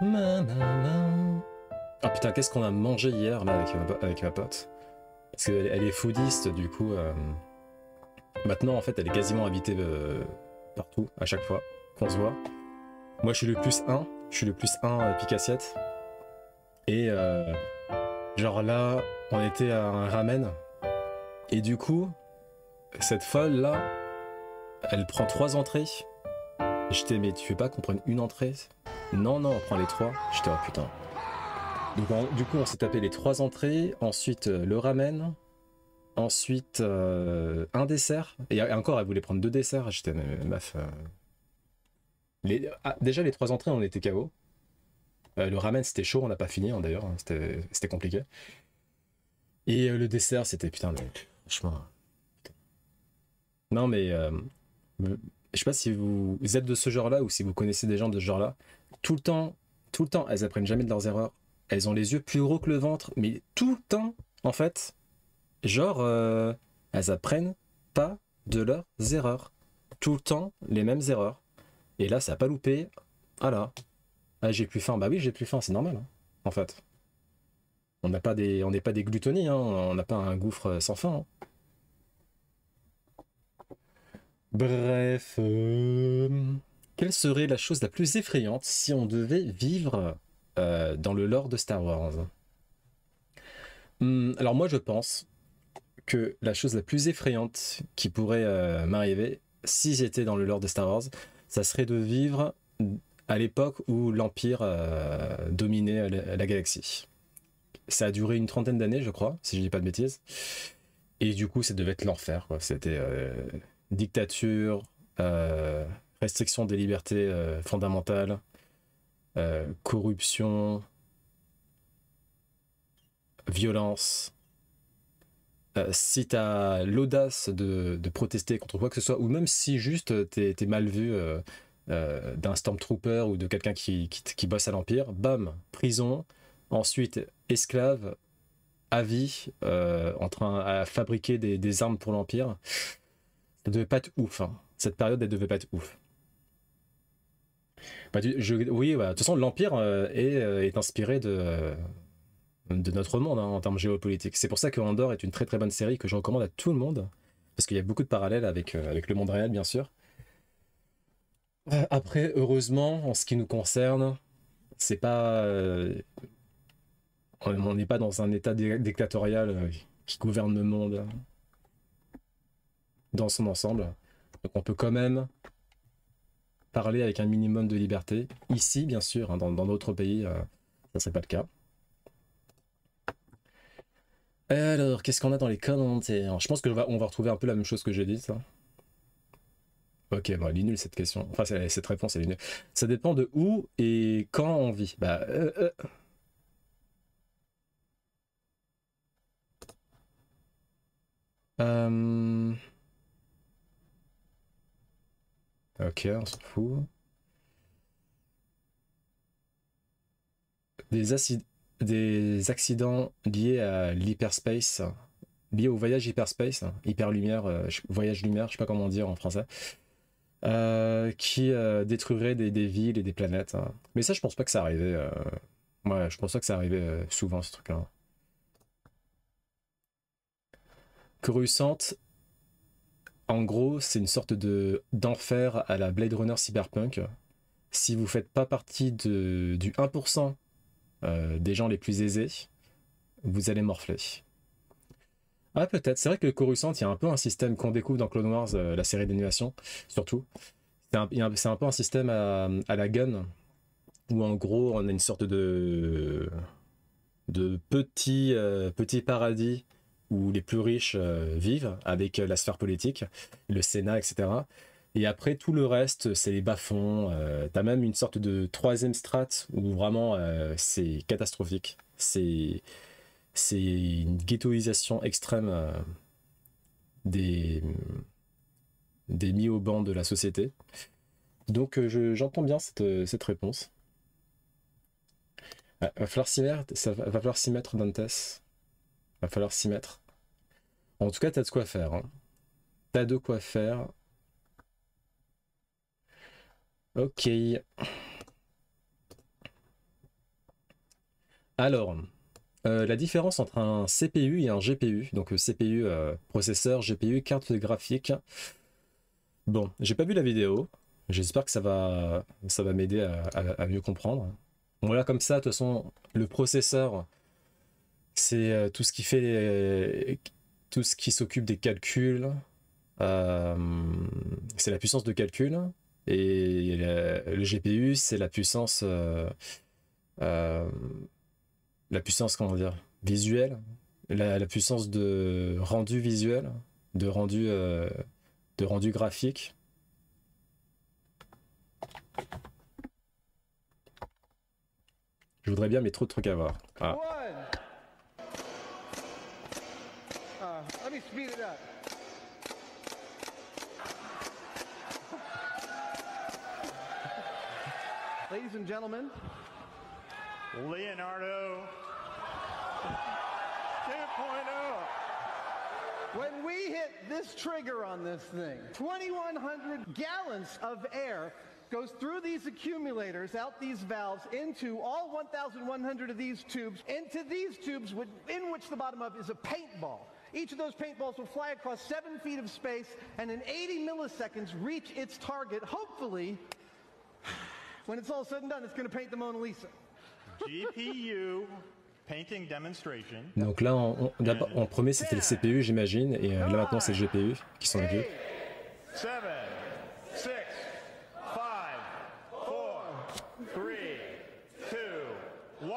Ah putain, qu'est-ce qu'on a mangé hier là avec ma pote? Parce qu'elle elle est foodiste, du coup. Maintenant, en fait, elle est quasiment invitée partout, à chaque fois qu'on se voit. Moi, je suis le plus 1. Je suis le plus 1 pique assiette. Et genre là, on était à un ramen. Et du coup, cette folle là, elle prend 3 entrées. J'étais, mais tu veux pas qu'on prenne une entrée? Non, non, on prend les 3. J'étais, oh putain. Donc, du coup, on s'est tapé les 3 entrées. Ensuite, le ramen. Ensuite, un dessert. Et encore, elle voulait prendre 2 desserts. J'étais, mais meuf. Déjà, les 3 entrées, on était KO. Le ramen, c'était chaud, on n'a pas fini hein, d'ailleurs. Hein, c'était compliqué. Et le dessert, c'était putain, mais franchement. Non, mais je sais pas si vous êtes de ce genre-là ou si vous connaissez des gens de ce genre-là. Tout le temps, tout le temps, elles apprennent jamais de leurs erreurs. Elles ont les yeux plus gros que le ventre, mais tout le temps, en fait, genre, elles apprennent pas de leurs erreurs. Tout le temps, les mêmes erreurs. Et là, ça a pas loupé. Voilà. Ah, j'ai plus faim. Bah oui, j'ai plus faim, c'est normal, hein, en fait. On n'est pas des gluttonies, hein, on n'a pas un gouffre sans fin. Hein. Bref, quelle serait la chose la plus effrayante si on devait vivre dans le lore de Star Wars? Alors moi je pense que la chose la plus effrayante qui pourrait m'arriver si j'étais dans le lore de Star Wars, ça serait de vivre à l'époque où l'Empire dominait la galaxie. Ça a duré une trentaine d'années, je crois, si je dis pas de bêtises. Et du coup, ça devait être l'enfer. C'était dictature, restriction des libertés fondamentales, corruption, violence. Si t'as l'audace de protester contre quoi que ce soit, ou même si juste t'es mal vu d'un Stormtrooper ou de quelqu'un qui bosse à l'Empire, bam, prison, ensuite esclave, à vie, en train à fabriquer des armes pour l'Empire. Ça devait pas être ouf. Hein. Cette période, elle devait pas être ouf. Bah, oui, bah, de toute façon, l'Empire est inspiré de notre monde hein, en termes géopolitiques. C'est pour ça que Andor est une très très bonne série que je recommande à tout le monde, parce qu'il y a beaucoup de parallèles avec le monde réel, bien sûr. Après, heureusement, en ce qui nous concerne, c'est pas, on n'est pas dans un état dictatorial qui gouverne le monde dans son ensemble. Donc on peut quand même parler avec un minimum de liberté. Ici, bien sûr, hein, dans d'autres pays, ça serait pas le cas. Alors, qu'est-ce qu'on a dans les commentaires? Je pense qu'on va retrouver un peu la même chose que j'ai dit, ça. Ok, bon, elle est nulle cette question. Enfin, cette réponse, elle est nulle. Ça dépend de où et quand on vit. Bah, euh, ok, on s'en fout. Des, des accidents liés à l'hyperspace, liés au voyage hyperspace, hyperlumière, voyage lumière, je sais pas comment dire en français, qui détruirait des villes et des planètes. Hein. Mais ça, je pense pas que ça arrivait. Ouais, je pense pas que ça arrivait souvent, ce truc-là. Coruscant, en gros, c'est une sorte de d'enfer à la Blade Runner Cyberpunk. Si vous faites pas partie du 1% des gens les plus aisés, vous allez morfler. Ah, peut-être. C'est vrai que le Coruscant, il y a un peu un système qu'on découvre dans Clone Wars, la série d'animation, surtout. C'est un peu un système à la gun, où en gros, on a une sorte de petit paradis où les plus riches vivent avec la sphère politique, le Sénat, etc. Et après, tout le reste, c'est les bas-fonds. T'as même une sorte de troisième strate où vraiment c'est catastrophique. C'est une ghettoisation extrême des, des mis au banc de la société. Donc j'entends bien cette réponse. Va falloir s'y mettre, va falloir s'y mettre, Dantes. Va falloir s'y mettre. En tout cas, t'as de quoi faire. Hein. T'as de quoi faire. Ok. Alors, la différence entre un CPU et un GPU, donc CPU processeur, GPU carte graphique. Bon, j'ai pas vu la vidéo, j'espère que ça va m'aider à mieux comprendre. Bon là comme ça, de toute façon, le processeur, c'est tout ce qui fait tout ce qui s'occupe des calculs, euh, c'est la puissance de calcul, et le GPU, c'est euh, la puissance, comment dire, visuelle, la puissance de rendu visuel, de rendu graphique. Je voudrais bien, mais trop de trucs à voir. Ah. Let me speed it up. Ladies and gentlemen, Leonardo 2.0. when we hit this trigger on this thing, 2,100 gallons of air goes through these accumulators, out these valves, into all 1,100 of these tubes, into these tubes in which the bottom of is a paintball. Each of those paintballs will fly across 7 feet of space and in 80 milliseconds reach its target. Hopefully, when it's all said and done, it's going to paint the Mona Lisa. GPU painting demonstration. Donc là, en premier, c'était le CPU, j'imagine, et là maintenant, c'est le GPU qui sont les vieux. 7, 6, 5, 4, 3, 2, 1.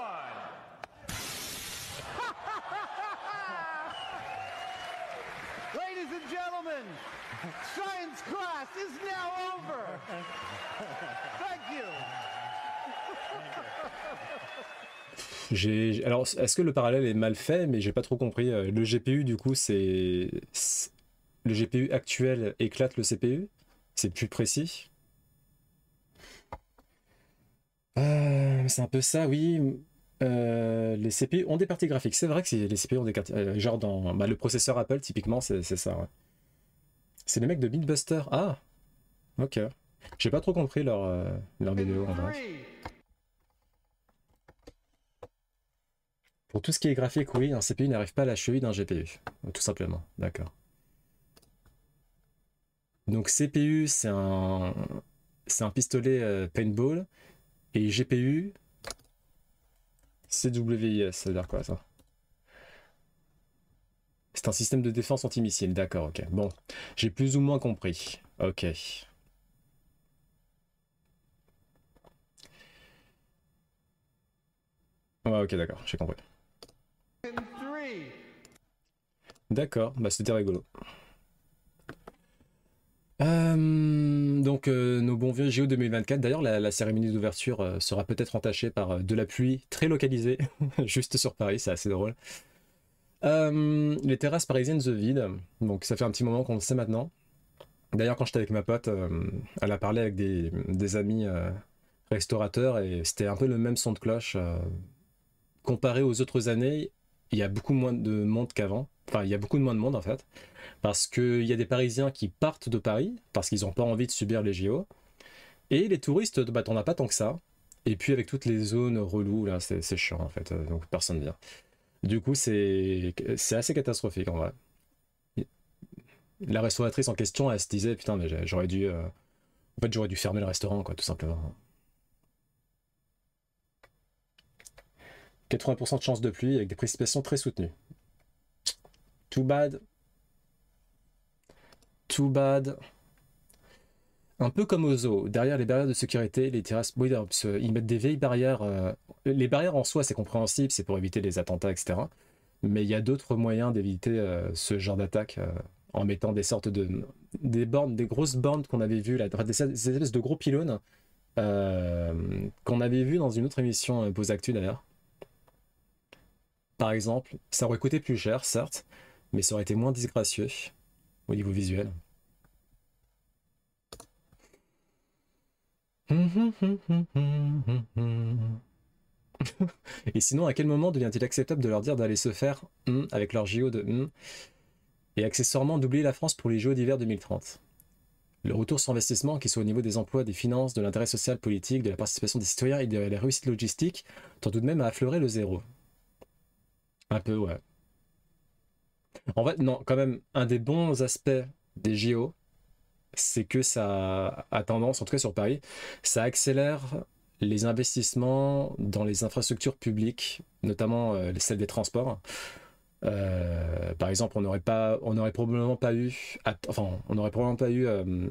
Ladies and gentlemen, science class is now over. Thank you. Alors, est-ce que le parallèle est mal fait, mais j'ai pas trop compris. Le GPU, du coup, le GPU actuel éclate le CPU? C'est plus précis? C'est un peu ça, oui. Les CPU ont des parties graphiques. C'est vrai que les CPU ont des cartes. Genre dans le processeur Apple, typiquement, c'est ça. Ouais. C'est les mecs de Beatbuster. Ah, ok. J'ai pas trop compris leur vidéo en vrai. Pour tout ce qui est graphique, oui, un CPU n'arrive pas à la cheville d'un GPU. Tout simplement. D'accord. Donc CPU, c'est un pistolet paintball. Et GPU, CWIS, ça veut dire quoi ça? C'est un système de défense antimissile, d'accord, ok. Bon, j'ai plus ou moins compris. Ok. Ouais, ok, d'accord, j'ai compris. D'accord, bah c'était rigolo. Donc nos bons vieux JO 2024, d'ailleurs la cérémonie d'ouverture sera peut-être entachée par de la pluie très localisée, juste sur Paris, c'est assez drôle. Les terrasses parisiennes se vident, donc ça fait un petit moment qu'on le sait maintenant. D'ailleurs quand j'étais avec ma pote, elle a parlé avec des amis restaurateurs et c'était un peu le même son de cloche. Comparé aux autres années, il y a beaucoup moins de monde qu'avant, enfin il y a beaucoup de moins de monde en fait. Parce qu'il y a des Parisiens qui partent de Paris, parce qu'ils n'ont pas envie de subir les JO. Et les touristes, bah, t'en as pas tant que ça. Et puis avec toutes les zones reloues, là, c'est chiant en fait, donc personne vient. Du coup, c'est assez catastrophique en vrai. La restauratrice en question, elle se disait, putain, mais j'aurais dû... En fait, j'aurais dû fermer le restaurant, quoi, tout simplement. 80% de chance de pluie avec des précipitations très soutenues. Too bad. Too bad. Un peu comme au zoo, derrière les barrières de sécurité, les terrasses, oui, ils mettent des vieilles barrières. Les barrières en soi, c'est compréhensible, c'est pour éviter les attentats, etc. Mais il y a d'autres moyens d'éviter ce genre d'attaque en mettant des sortes des bornes, des grosses bornes qu'on avait vues, là, des espèces de gros pylônes qu'on avait vu dans une autre émission Pause Actu d'ailleurs. Par exemple, ça aurait coûté plus cher, certes, mais ça aurait été moins disgracieux au niveau visuel. Et sinon, à quel moment devient-il acceptable de leur dire d'aller se faire avec leur JO de et accessoirement d'oublier la France pour les JO d'hiver 2030? Le retour sur investissement, qu'il soit au niveau des emplois, des finances, de l'intérêt social, politique, de la participation des citoyens et de la réussite logistique, tend tout de même à affleurer le zéro. Un peu, ouais. En fait, non, quand même, un des bons aspects des JO, c'est que ça a tendance, en tout cas sur Paris, ça accélère les investissements dans les infrastructures publiques, notamment celles des transports. Par exemple, on n'aurait probablement pas eu,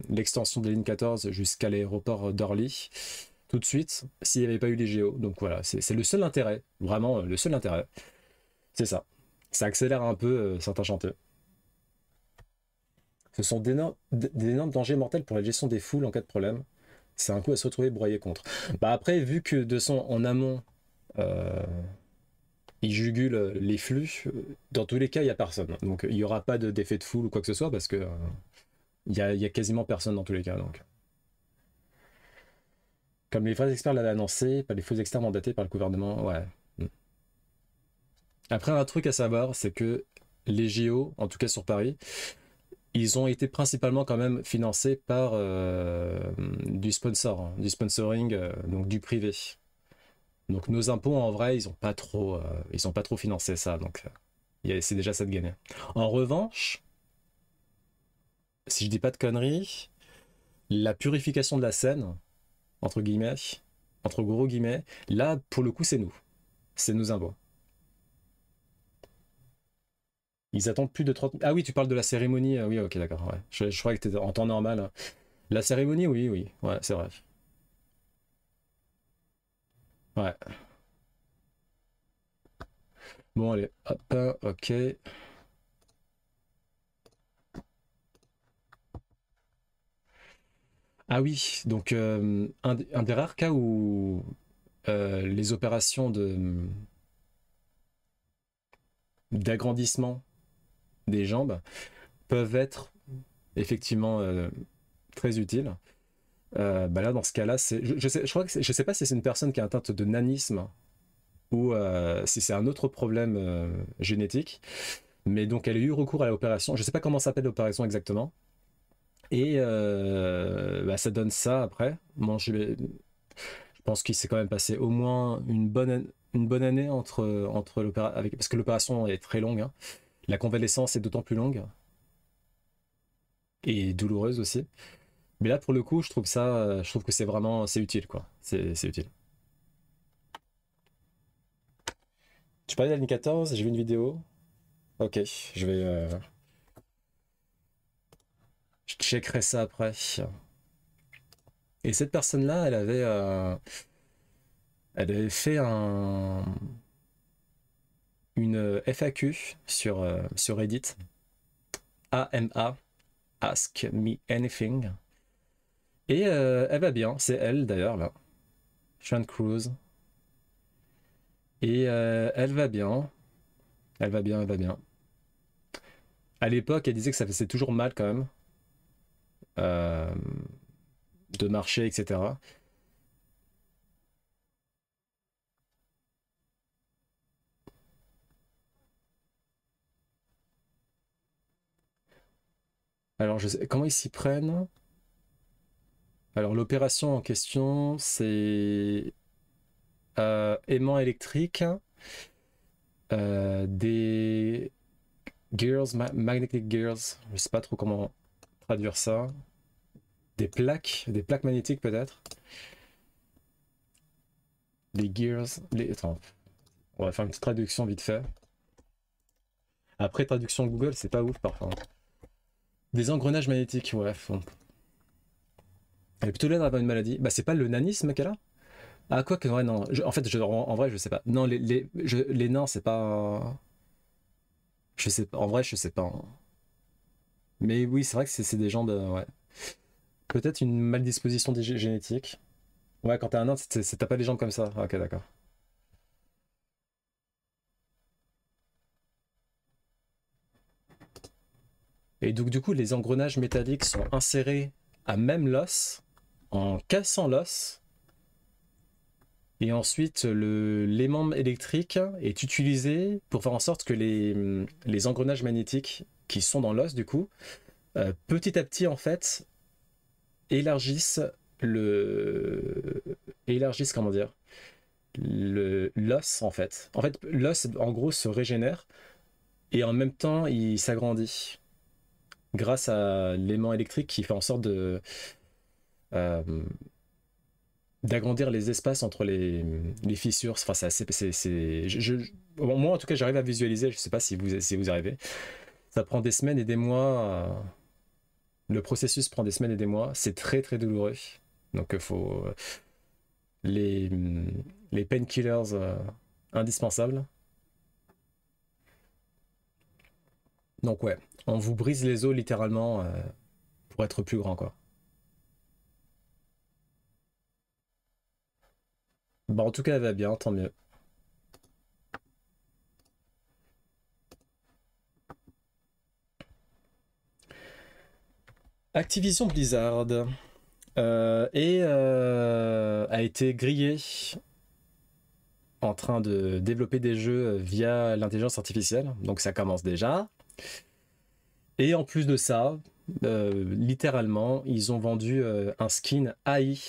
l'extension de la ligne 14 jusqu'à l'aéroport d'Orly tout de suite s'il n'y avait pas eu les JO. Donc voilà, c'est le seul intérêt, vraiment le seul intérêt. C'est ça. Ça accélère un peu certains chantiers. Ce sont d'énormes dangers mortels pour la gestion des foules en cas de problème. C'est un coup à se retrouver broyé contre. Bah après, vu que de son en amont, ils jugulent les flux, dans tous les cas, il n'y a personne. Donc il n'y aura pas d'effet de foule ou quoi que ce soit parce que il y a quasiment personne dans tous les cas. Donc. Comme les vrais experts l'avaient annoncé, pas les faux experts mandatés par le gouvernement, ouais. Après, un truc à savoir, c'est que les JO, en tout cas sur Paris, ils ont été principalement quand même financés par du sponsor, hein, du sponsoring, donc du privé. Donc nos impôts, en vrai, ils ont pas trop financé ça, donc c'est déjà ça de gagner. En revanche, si je dis pas de conneries, la purification de la Seine, entre guillemets, entre gros guillemets, là, pour le coup, c'est nos impôts. Ils attendent plus de 30... Ah oui, tu parles de la cérémonie. Oui, ok, d'accord. Ouais. Je croyais que tu étais en temps normal. La cérémonie, oui, oui. Ouais, c'est vrai. Ouais. Bon, allez. Hop, ok. Ah oui, donc un des rares cas où les opérations d'agrandissement des jambes peuvent être effectivement très utiles. Bah là, dans ce cas-là, je sais pas si c'est une personne qui est atteinte de nanisme ou si c'est un autre problème génétique. Mais donc, elle a eu recours à l'opération. Je sais pas comment s'appelle l'opération exactement. Et bah, ça donne ça après. Bon, je pense qu'il s'est quand même passé au moins une bonne année entre l'opération, parce que l'opération est très longue. Hein. La convalescence est d'autant plus longue et douloureuse aussi. Mais là, pour le coup, je trouve que c'est utile, quoi. C'est utile. Tu parlais de la ligne 14, j'ai vu une vidéo. Ok, je checkerai ça après. Et cette personne-là, elle avait fait une FAQ sur Reddit. AMA, Ask Me Anything. Et elle va bien, c'est elle d'ailleurs là. Sean Cruz. Et elle va bien. Elle va bien, elle va bien. À l'époque, elle disait que ça faisait toujours mal quand même. euh, de marcher, etc. Alors, je sais, comment ils s'y prennent? Alors, l'opération en question, c'est aimant électrique, des magnetic gears, je sais pas trop comment traduire ça, des plaques magnétiques peut-être, des gears, attends, on va faire une petite traduction vite fait. Après, traduction Google, c'est pas ouf parfois. Des engrenages magnétiques, ouais. Elle est plutôt laide d'avoir une maladie. Bah, c'est pas le nanisme qu'elle a? Ah, quoi que, ouais, non. En fait, en vrai, je sais pas. Non, les nains, c'est pas. Je sais pas. En vrai, je sais pas. Hein. Mais oui, c'est vrai que c'est des jambes. Ouais. Peut-être une maldisposition génétique. Ouais, quand t'es un nain, t'as pas les jambes comme ça. Ok, d'accord. Et donc, du coup, les engrenages métalliques sont insérés à même l'os, en cassant l'os. Et ensuite, l'aimant électrique est utilisé pour faire en sorte que les engrenages magnétiques qui sont dans l'os, du coup, petit à petit, en fait, élargissent élargissent, comment dire, l'os en fait. En fait, l'os en gros se régénère et en même temps il s'agrandit grâce à l'aimant électrique qui fait en sorte de euh, d'agrandir les espaces entre les fissures. Enfin, c'est assez, moi en tout cas j'arrive à visualiser. Je sais pas si vous arrivez. Ça prend des semaines et des mois. Le processus prend des semaines et des mois. C'est très très douloureux. Donc il faut les, les painkillers indispensables. Donc ouais, on vous brise les os littéralement pour être plus grand quoi. Bah en tout cas elle va bien, tant mieux. Activision Blizzard a été grillé en train de développer des jeux via l'intelligence artificielle, donc ça commence déjà. Et en plus de ça, littéralement, ils ont vendu un skin AI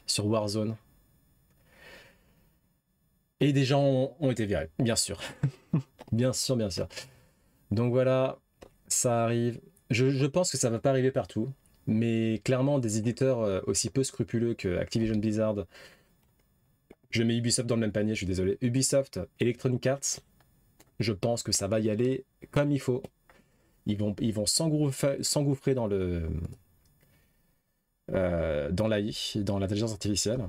sur Warzone. Et des gens ont été virés, bien sûr. Bien sûr, bien sûr. Donc voilà, ça arrive. Je pense que ça va pas arriver partout, mais clairement des éditeurs aussi peu scrupuleux que Activision Blizzard, je mets Ubisoft dans le même panier, je suis désolé. Ubisoft, Electronic Arts, je pense que ça va y aller comme il faut. Ils vont s'engouffrer dans dans l'AI, dans l'intelligence artificielle,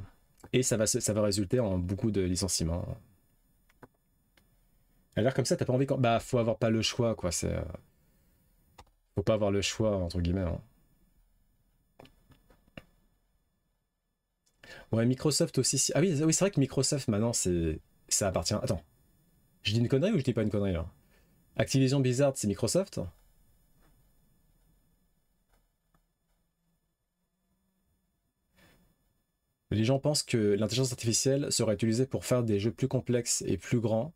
et ça va résulter en beaucoup de licenciements. À l'air comme ça, t'as pas envie quand... Bah, faut avoir pas le choix, quoi. Faut pas avoir le choix, entre guillemets. Hein. Ouais, Microsoft aussi. Ah oui, oui c'est vrai que Microsoft, maintenant, ça appartient... Attends. Je dis une connerie ou je dis pas une connerie, là? Activision Blizzard, c'est Microsoft? Les gens pensent que l'intelligence artificielle sera utilisée pour faire des jeux plus complexes et plus grands,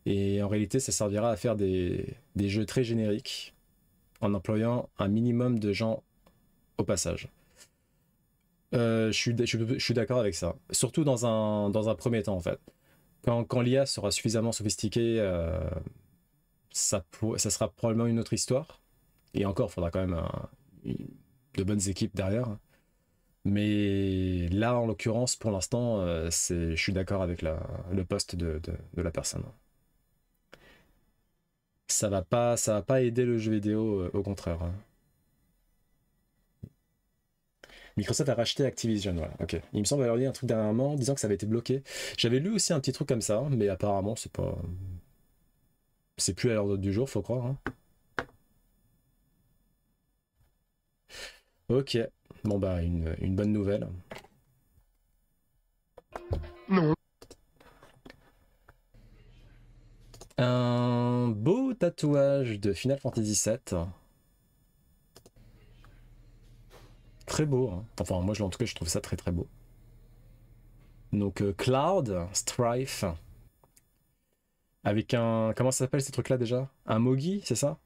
et en réalité, ça servira à faire des jeux très génériques, en employant un minimum de gens au passage. Je suis d'accord avec ça. Surtout dans un premier temps, en fait. Quand l'IA sera suffisamment sophistiquée, ça sera probablement une autre histoire. Et encore, il faudra quand même de bonnes équipes derrière. Mais là, en l'occurrence, pour l'instant, je suis d'accord avec le poste de la personne. Ça va pas aider le jeu vidéo, au contraire. Hein. Microsoft a racheté Activision, voilà. Ok. Il me semble avoir dit un truc dernièrement disant que ça avait été bloqué. J'avais lu aussi un petit truc comme ça, mais apparemment c'est plus à l'ordre du jour, faut croire. Hein. Ok. Bon bah une bonne nouvelle. Non. Un beau tatouage de Final Fantasy VII. Très beau. Hein. Enfin moi en tout cas je trouve ça très très beau. Donc Cloud, Strife. Avec un... Comment ça s'appelle ces trucs là déjà? Un Mogi, c'est ça?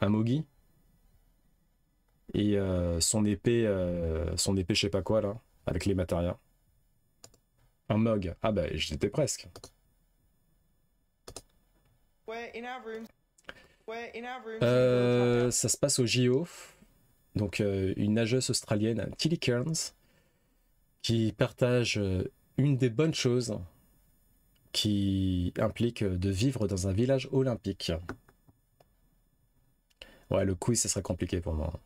Un Mogi? Et son épée je sais pas quoi là, avec les matérias. Un Mog. Ah bah j'étais presque. Ça se passe au JO. Donc une nageuse australienne, Tilly Kearns, qui partage une des bonnes choses qui implique de vivre dans un village olympique. Ouais, le quiz, ça serait compliqué pour moi.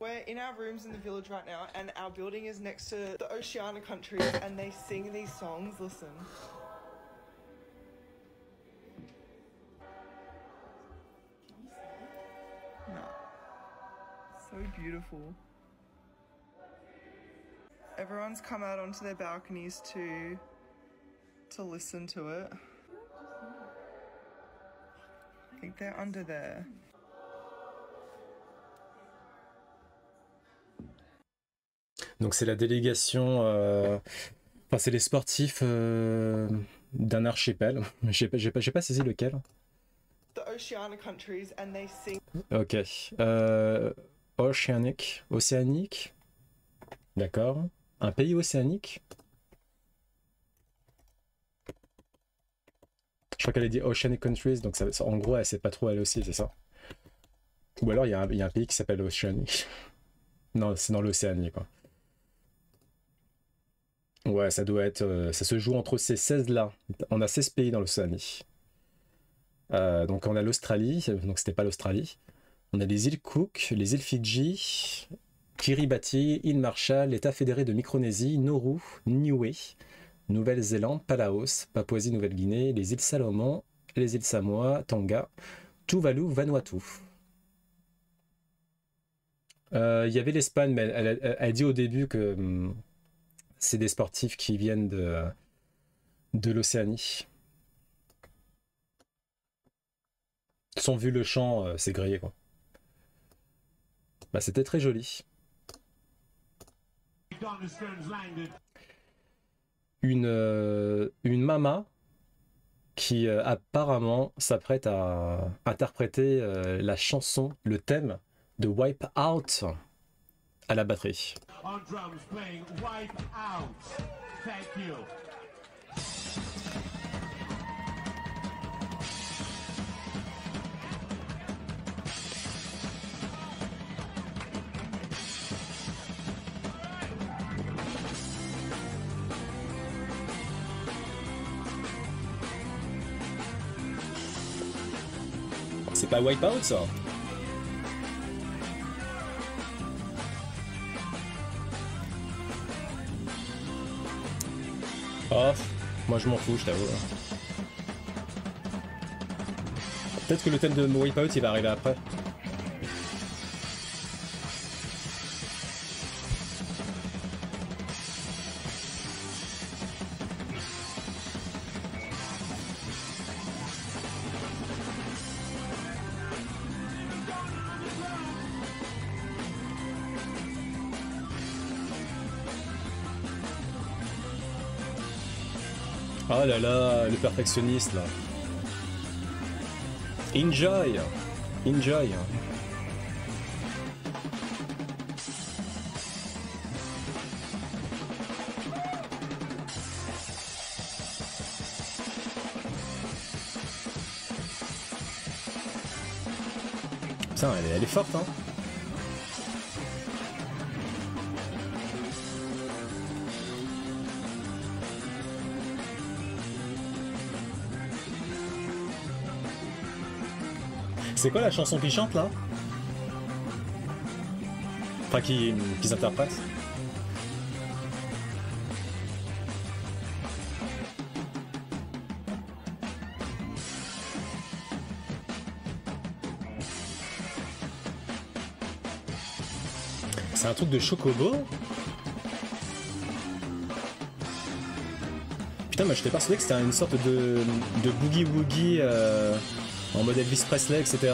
We're in our rooms in the village right now, and our building is next to the Oceania countries, and they sing these songs. Listen. No. So beautiful. Everyone's come out onto their balconies to listen to it. I think they're under there. Donc c'est la délégation, enfin c'est les sportifs d'un archipel. J'ai pas saisi lequel. The Oceania countries, and they sing. Ok. Océanique. D'accord. Un pays océanique. Je crois qu'elle a dit Oceanic Countries, donc en gros, elle sait pas trop elle aussi, c'est ça? Ou alors, il y a un pays qui s'appelle Oceanique. Non, c'est dans l'Océanie, quoi. Ouais, ça doit être... ça se joue entre ces 16-là. On a 16 pays dans l'Océanie. Donc on a l'Australie, donc c'était pas l'Australie. On a les îles Cook, les îles Fidji, Kiribati, îles Marshall, l'État fédéré de Micronésie, Nauru, Niue, Nouvelle-Zélande, Palaos, Papouasie-Nouvelle-Guinée, les îles Salomon, les îles Samoa, Tonga, Tuvalu, Vanuatu. Il y avait l'Espagne, mais elle dit au début que c'est des sportifs qui viennent de l'Océanie. Sans vu le champ, c'est grillé, quoi. Bah, c'était très joli. Une mama qui apparemment s'apprête à interpréter la chanson, le thème de Wipe Out à la batterie. On drums playing Wipe Out. Thank you. C'est pas Wipeout ça? Oh, moi je m'en fous, je t'avoue. Peut-être que le thème de Wipeout il va arriver après. Oh là là, le perfectionniste là. Enjoy! Enjoy! Putain, elle est forte, hein! C'est quoi la chanson qu'ils chantent là? Enfin, qu'ils interprètent? C'est un truc de Chocobo? Putain, moi j'étais persuadé que c'était une sorte de boogie woogie en mode Elvis Presley, etc.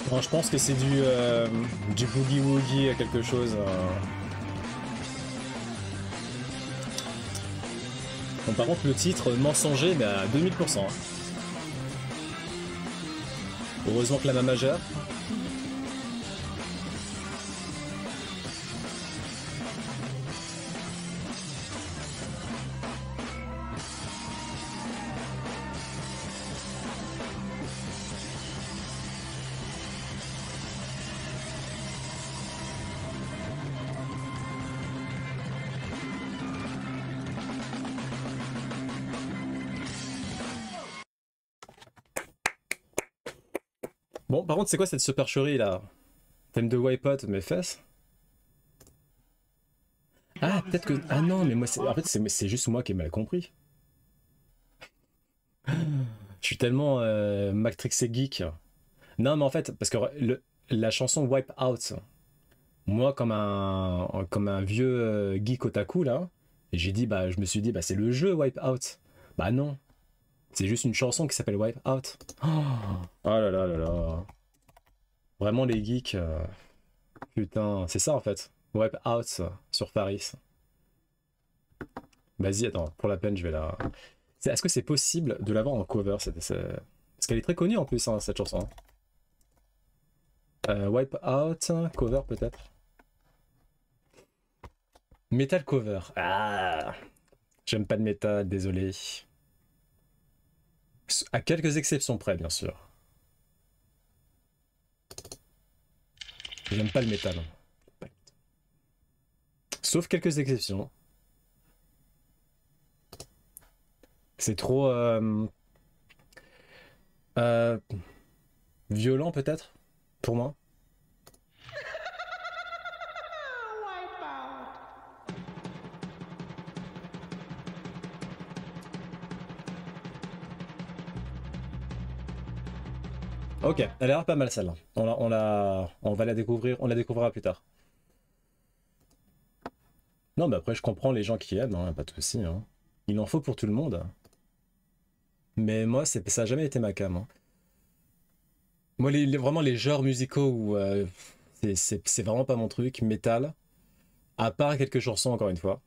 Bon, je pense que c'est du boogie woogie à quelque chose. Bon, par contre, le titre mensonger, mais à 2000%. Hein. Heureusement que la main majeure. Bon, par contre, c'est quoi cette supercherie là? Thème de Wipeout, mes fesses? Ah, peut-être que. Ah non, mais moi, en fait, c'est juste moi qui ai mal compris. Je suis tellement matrixé geek. Non, mais en fait, parce que la chanson Wipeout, moi, comme un vieux geek otaku, là, j'ai dit, bah, je me suis dit, bah, c'est le jeu Wipeout. Bah non, c'est juste une chanson qui s'appelle Wipeout. Oh là là là là. Vraiment, les geeks, putain, c'est ça en fait. Wipeout sur Paris. Vas-y, attends, pour la peine, je vais la. Est-ce que c'est possible de l'avoir en cover parce qu'elle est très connue en plus, hein, cette chanson. Wipeout, cover peut-être. Metal cover. Ah, j'aime pas de métal, désolé. À quelques exceptions près, bien sûr. J'aime pas le métal. Sauf quelques exceptions. C'est trop euh, violent peut-être pour moi. Ok, elle a l'air pas mal celle-là. On va la découvrir, on la découvrira plus tard. Non, mais après je comprends les gens qui aiment, hein, pas de soucis. Hein. Il en faut pour tout le monde. Mais moi, ça n'a jamais été ma cam. Hein. Moi, vraiment les genres musicaux où c'est vraiment pas mon truc, métal, à part quelques chansons encore une fois.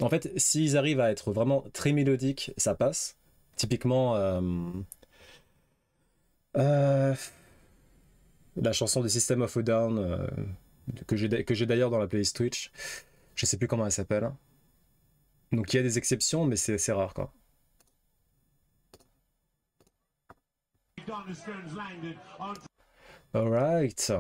En fait, s'ils arrivent à être vraiment très mélodiques, ça passe. Typiquement, la chanson de System of a Down que j'ai d'ailleurs dans la playlist Twitch. Je sais plus comment elle s'appelle. Donc il y a des exceptions, mais c'est rare quoi. Alright.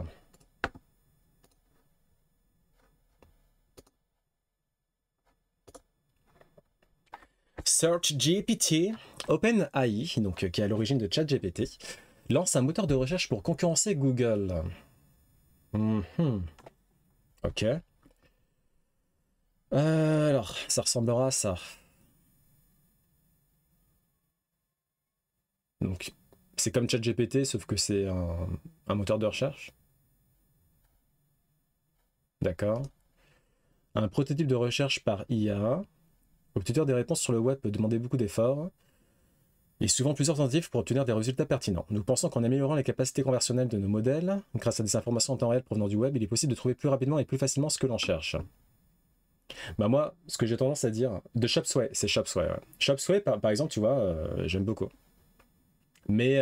SearchGPT, OpenAI, donc qui est à l'origine de ChatGPT, lance un moteur de recherche pour concurrencer Google. Ok. Alors, ça ressemblera à ça. Donc, c'est comme ChatGPT, sauf que c'est un moteur de recherche. D'accord. Un prototype de recherche par IA. Obtenir des réponses sur le web peut demander beaucoup d'efforts et souvent plusieurs tentatives pour obtenir des résultats pertinents. Nous pensons qu'en améliorant les capacités conversionnelles de nos modèles, grâce à des informations en temps réel provenant du web, il est possible de trouver plus rapidement et plus facilement ce que l'on cherche. Bah moi, ce que j'ai tendance à dire, de Shopsway, c'est Shopsway. Ouais. Shopsway, par exemple, tu vois, j'aime beaucoup. Mais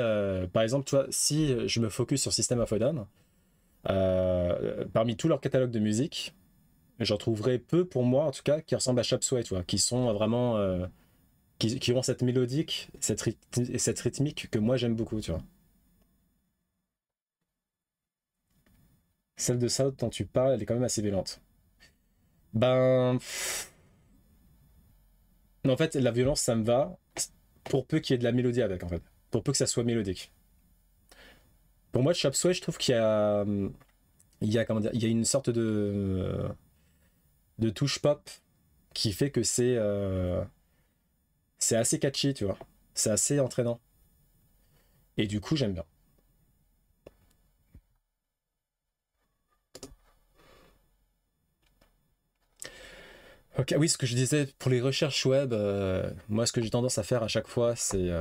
par exemple, tu vois, si je me focus sur System of a Down, parmi tout leur catalogue de musique, j'en trouverai peu pour moi, en tout cas, qui ressemblent à Shopsway, tu vois, qui sont vraiment... qui ont cette mélodique, cette rythmique que moi j'aime beaucoup, tu vois. Celle de South dont tu parles, elle est quand même assez violente. Ben... En fait, la violence, ça me va, pour peu qu'il y ait de la mélodie avec, en fait. Pour peu que ça soit mélodique. Pour moi, Chop Suey, je trouve qu'il y a... comment dire, il y a une sorte de touche pop qui fait que c'est assez catchy, tu vois. C'est assez entraînant. Et du coup, j'aime bien. Ok, oui, ce que je disais pour les recherches web, moi, ce que j'ai tendance à faire à chaque fois, c'est...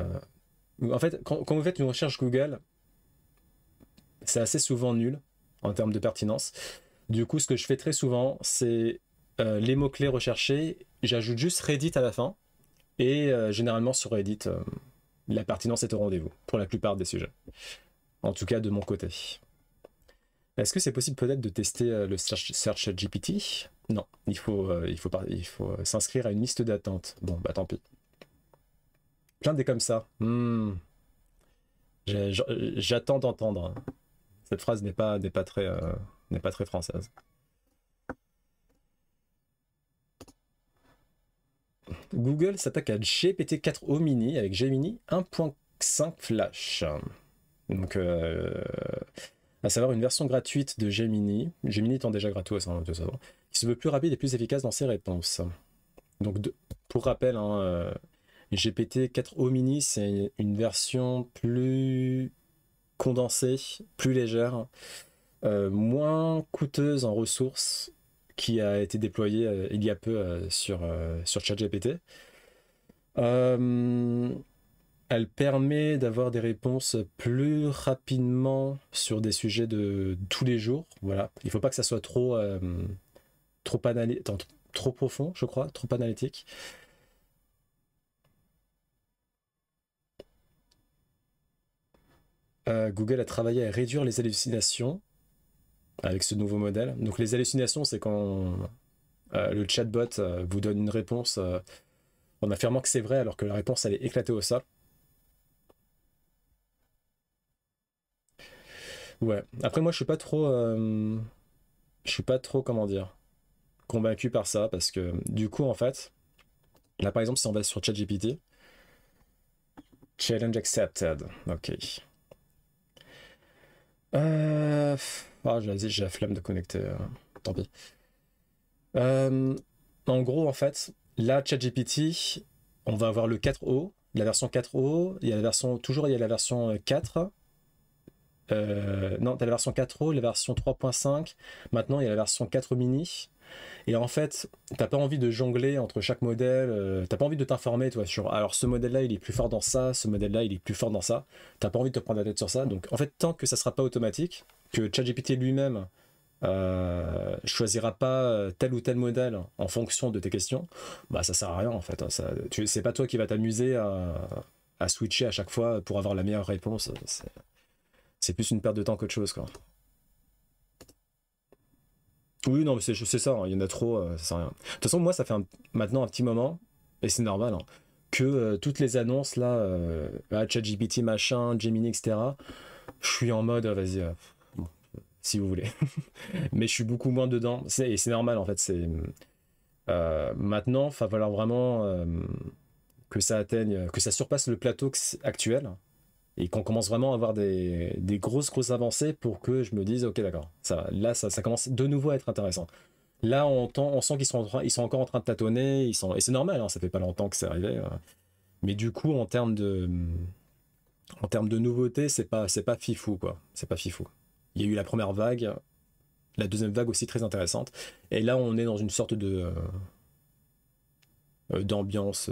En fait, quand vous faites une recherche Google, c'est assez souvent nul en termes de pertinence. Du coup, ce que je fais très souvent, c'est les mots-clés recherchés, j'ajoute juste Reddit à la fin. Et généralement, sur Reddit, la pertinence est au rendez-vous pour la plupart des sujets. En tout cas, de mon côté. Est-ce que c'est possible peut-être de tester le Search GPT? Non, il faut s'inscrire à une liste d'attente. Bon, bah tant pis. Plein des comme ça. J'attends d'entendre. Cette phrase n'est pas très française. Google s'attaque à GPT-4o mini avec Gemini 1.5 Flash. Donc, à savoir une version gratuite de Gemini, Gemini étant déjà gratos, hein, de toute façon, qui se veut plus rapide et plus efficace dans ses réponses. Donc, pour rappel, hein, GPT-4o mini, c'est une version plus condensée, plus légère, moins coûteuse en ressources, qui a été déployée il y a peu sur ChatGPT. Elle permet d'avoir des réponses plus rapidement sur des sujets de tous les jours. Voilà. Il ne faut pas que ça soit trop profond, je crois, trop analytique. Google a travaillé à réduire les hallucinations avec ce nouveau modèle. Donc les hallucinations, c'est quand le chatbot vous donne une réponse en affirmant que c'est vrai alors que la réponse elle est éclatée au sol. Ouais. Après moi je suis pas trop comment dire convaincu par ça parce que du coup en fait là par exemple si on va sur ChatGPT, challenge accepted. Ok. J'ai la flemme de connecter. Tant pis. En gros, en fait, là, ChatGPT, on va avoir le 4o, la version 4o, il y a la version 4. Non, t'as la version 4o, la version 3.5. Maintenant, il y a la version 4 mini. Et en fait, t'as pas envie de jongler entre chaque modèle, t'as pas envie de t'informer, toi, sur alors ce modèle-là, il est plus fort dans ça, ce modèle-là, il est plus fort dans ça. T'as pas envie de te prendre la tête sur ça. Donc, en fait, tant que ça sera pas automatique, que ChatGPT lui-même choisira pas tel ou tel modèle en fonction de tes questions, bah ça sert à rien en fait. C'est pas toi qui vas t'amuser à switcher à chaque fois pour avoir la meilleure réponse. C'est plus une perte de temps qu'autre chose, quoi. Oui, non, mais c'est ça, hein, il y en a trop, ça sert à rien. De toute façon, moi, ça fait maintenant un petit moment, et c'est normal, hein, que toutes les annonces là, ChatGPT, machin, Gemini, etc., je suis en mode, vas-y, bon, si vous voulez. Mais je suis beaucoup moins dedans, et c'est normal en fait. Maintenant, il va falloir vraiment que ça atteigne, que ça surpasse le plateau actuel et qu'on commence vraiment à avoir des grosses avancées pour que je me dise ok d'accord, là ça commence de nouveau à être intéressant. Là on sent ils sont encore en train de tâtonner, et c'est normal, hein, ça fait pas longtemps que c'est arrivé. Mais du coup en termes de nouveautés, c'est pas fifou quoi, c'est pas fifou. Il y a eu la première vague, la deuxième vague aussi très intéressante, et là on est dans une sorte de d'ambiance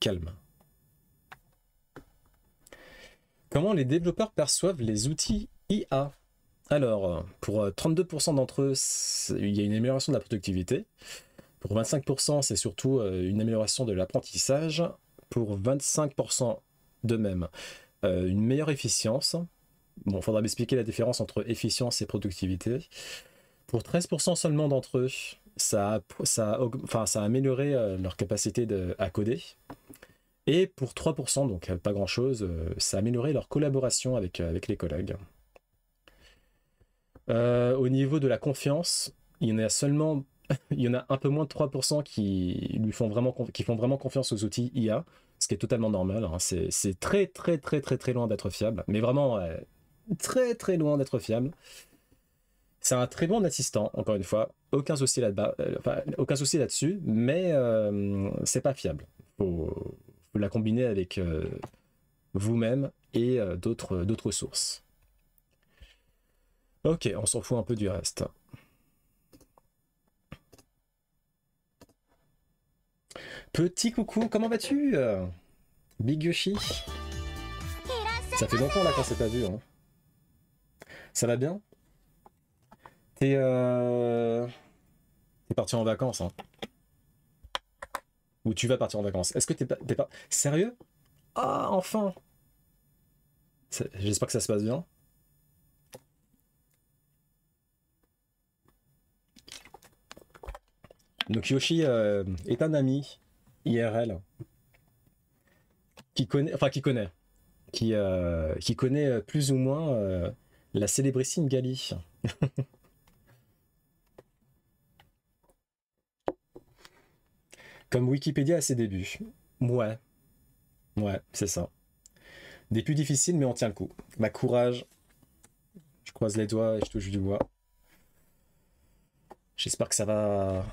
calme. Comment les développeurs perçoivent les outils IA? Alors, pour 32% d'entre eux, il y a une amélioration de la productivité. Pour 25%, c'est surtout une amélioration de l'apprentissage. Pour 25% de même, une meilleure efficience. Bon, il faudra m'expliquer la différence entre efficience et productivité. Pour 13% seulement d'entre eux, ça a amélioré leur capacité à coder. Et pour 3%, donc pas grand-chose, ça a amélioré leur collaboration avec les collègues. Au niveau de la confiance, il y en a seulement, il y en a un peu moins de 3% qui font vraiment confiance aux outils IA, ce qui est totalement normal, hein. C'est très très très très très loin d'être fiable, mais vraiment très très loin d'être fiable. C'est un très bon assistant, encore une fois, aucun souci là-bas, aucun souci là-dessus, mais c'est pas fiable. Faut la combiner avec vous-même et d'autres sources. Ok, on s'en fout un peu du reste. Petit coucou, comment vas-tu Big Yoshi? Ça fait longtemps là qu'on s'est pas vu. Hein. Ça va bien? T'es parti en vacances, hein? Ou tu vas partir en vacances? Est-ce que t'es pas... Sérieux? Ah, enfin! J'espère que ça se passe bien. Donc Yoshi est un ami IRL qui connaît plus ou moins la célébrissime Gali. Comme Wikipédia à ses débuts. Ouais, c'est ça. Des plus difficiles, mais on tient le coup. Bah, courage. Je croise les doigts et je touche du bois. J'espère que ça va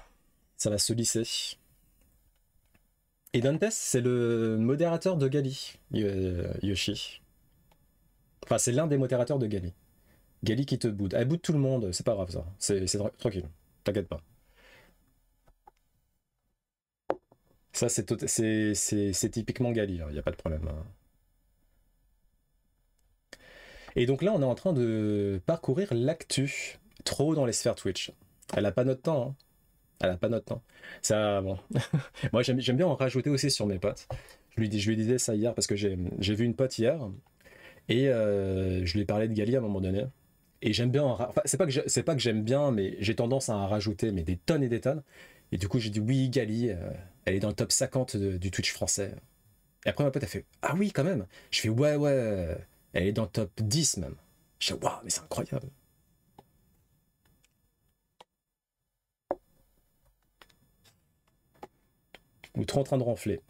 se lisser. Et Dantes, c'est le modérateur de Gali, Yoshi. Enfin, c'est l'un des modérateurs de Gali. Gali qui te boude. Elle boude tout le monde, c'est pas grave ça. C'est tranquille. T'inquiète pas. Ça, c'est typiquement Gali, il n'y a pas de problème. Et donc là, on est en train de parcourir l'actu trop dans les sphères Twitch. Elle a pas notre temps, hein. Elle a pas notre temps. Ça, bon. Moi, j'aime bien en rajouter aussi sur mes potes. Je lui disais ça hier parce que j'ai vu une pote hier et je lui ai parlé de Gali à un moment donné. Et j'aime bien enfin, c'est pas que j'aime bien, mais j'ai tendance à en rajouter mais des tonnes et des tonnes. Et du coup, j'ai dit oui, Gali, elle est dans le top 50 du Twitch français. Et après, ma pote a fait ah oui, quand même. Je fais ouais, elle est dans le top 10 même. Je fais waouh, mais c'est incroyable. Ou trop en train de ronfler.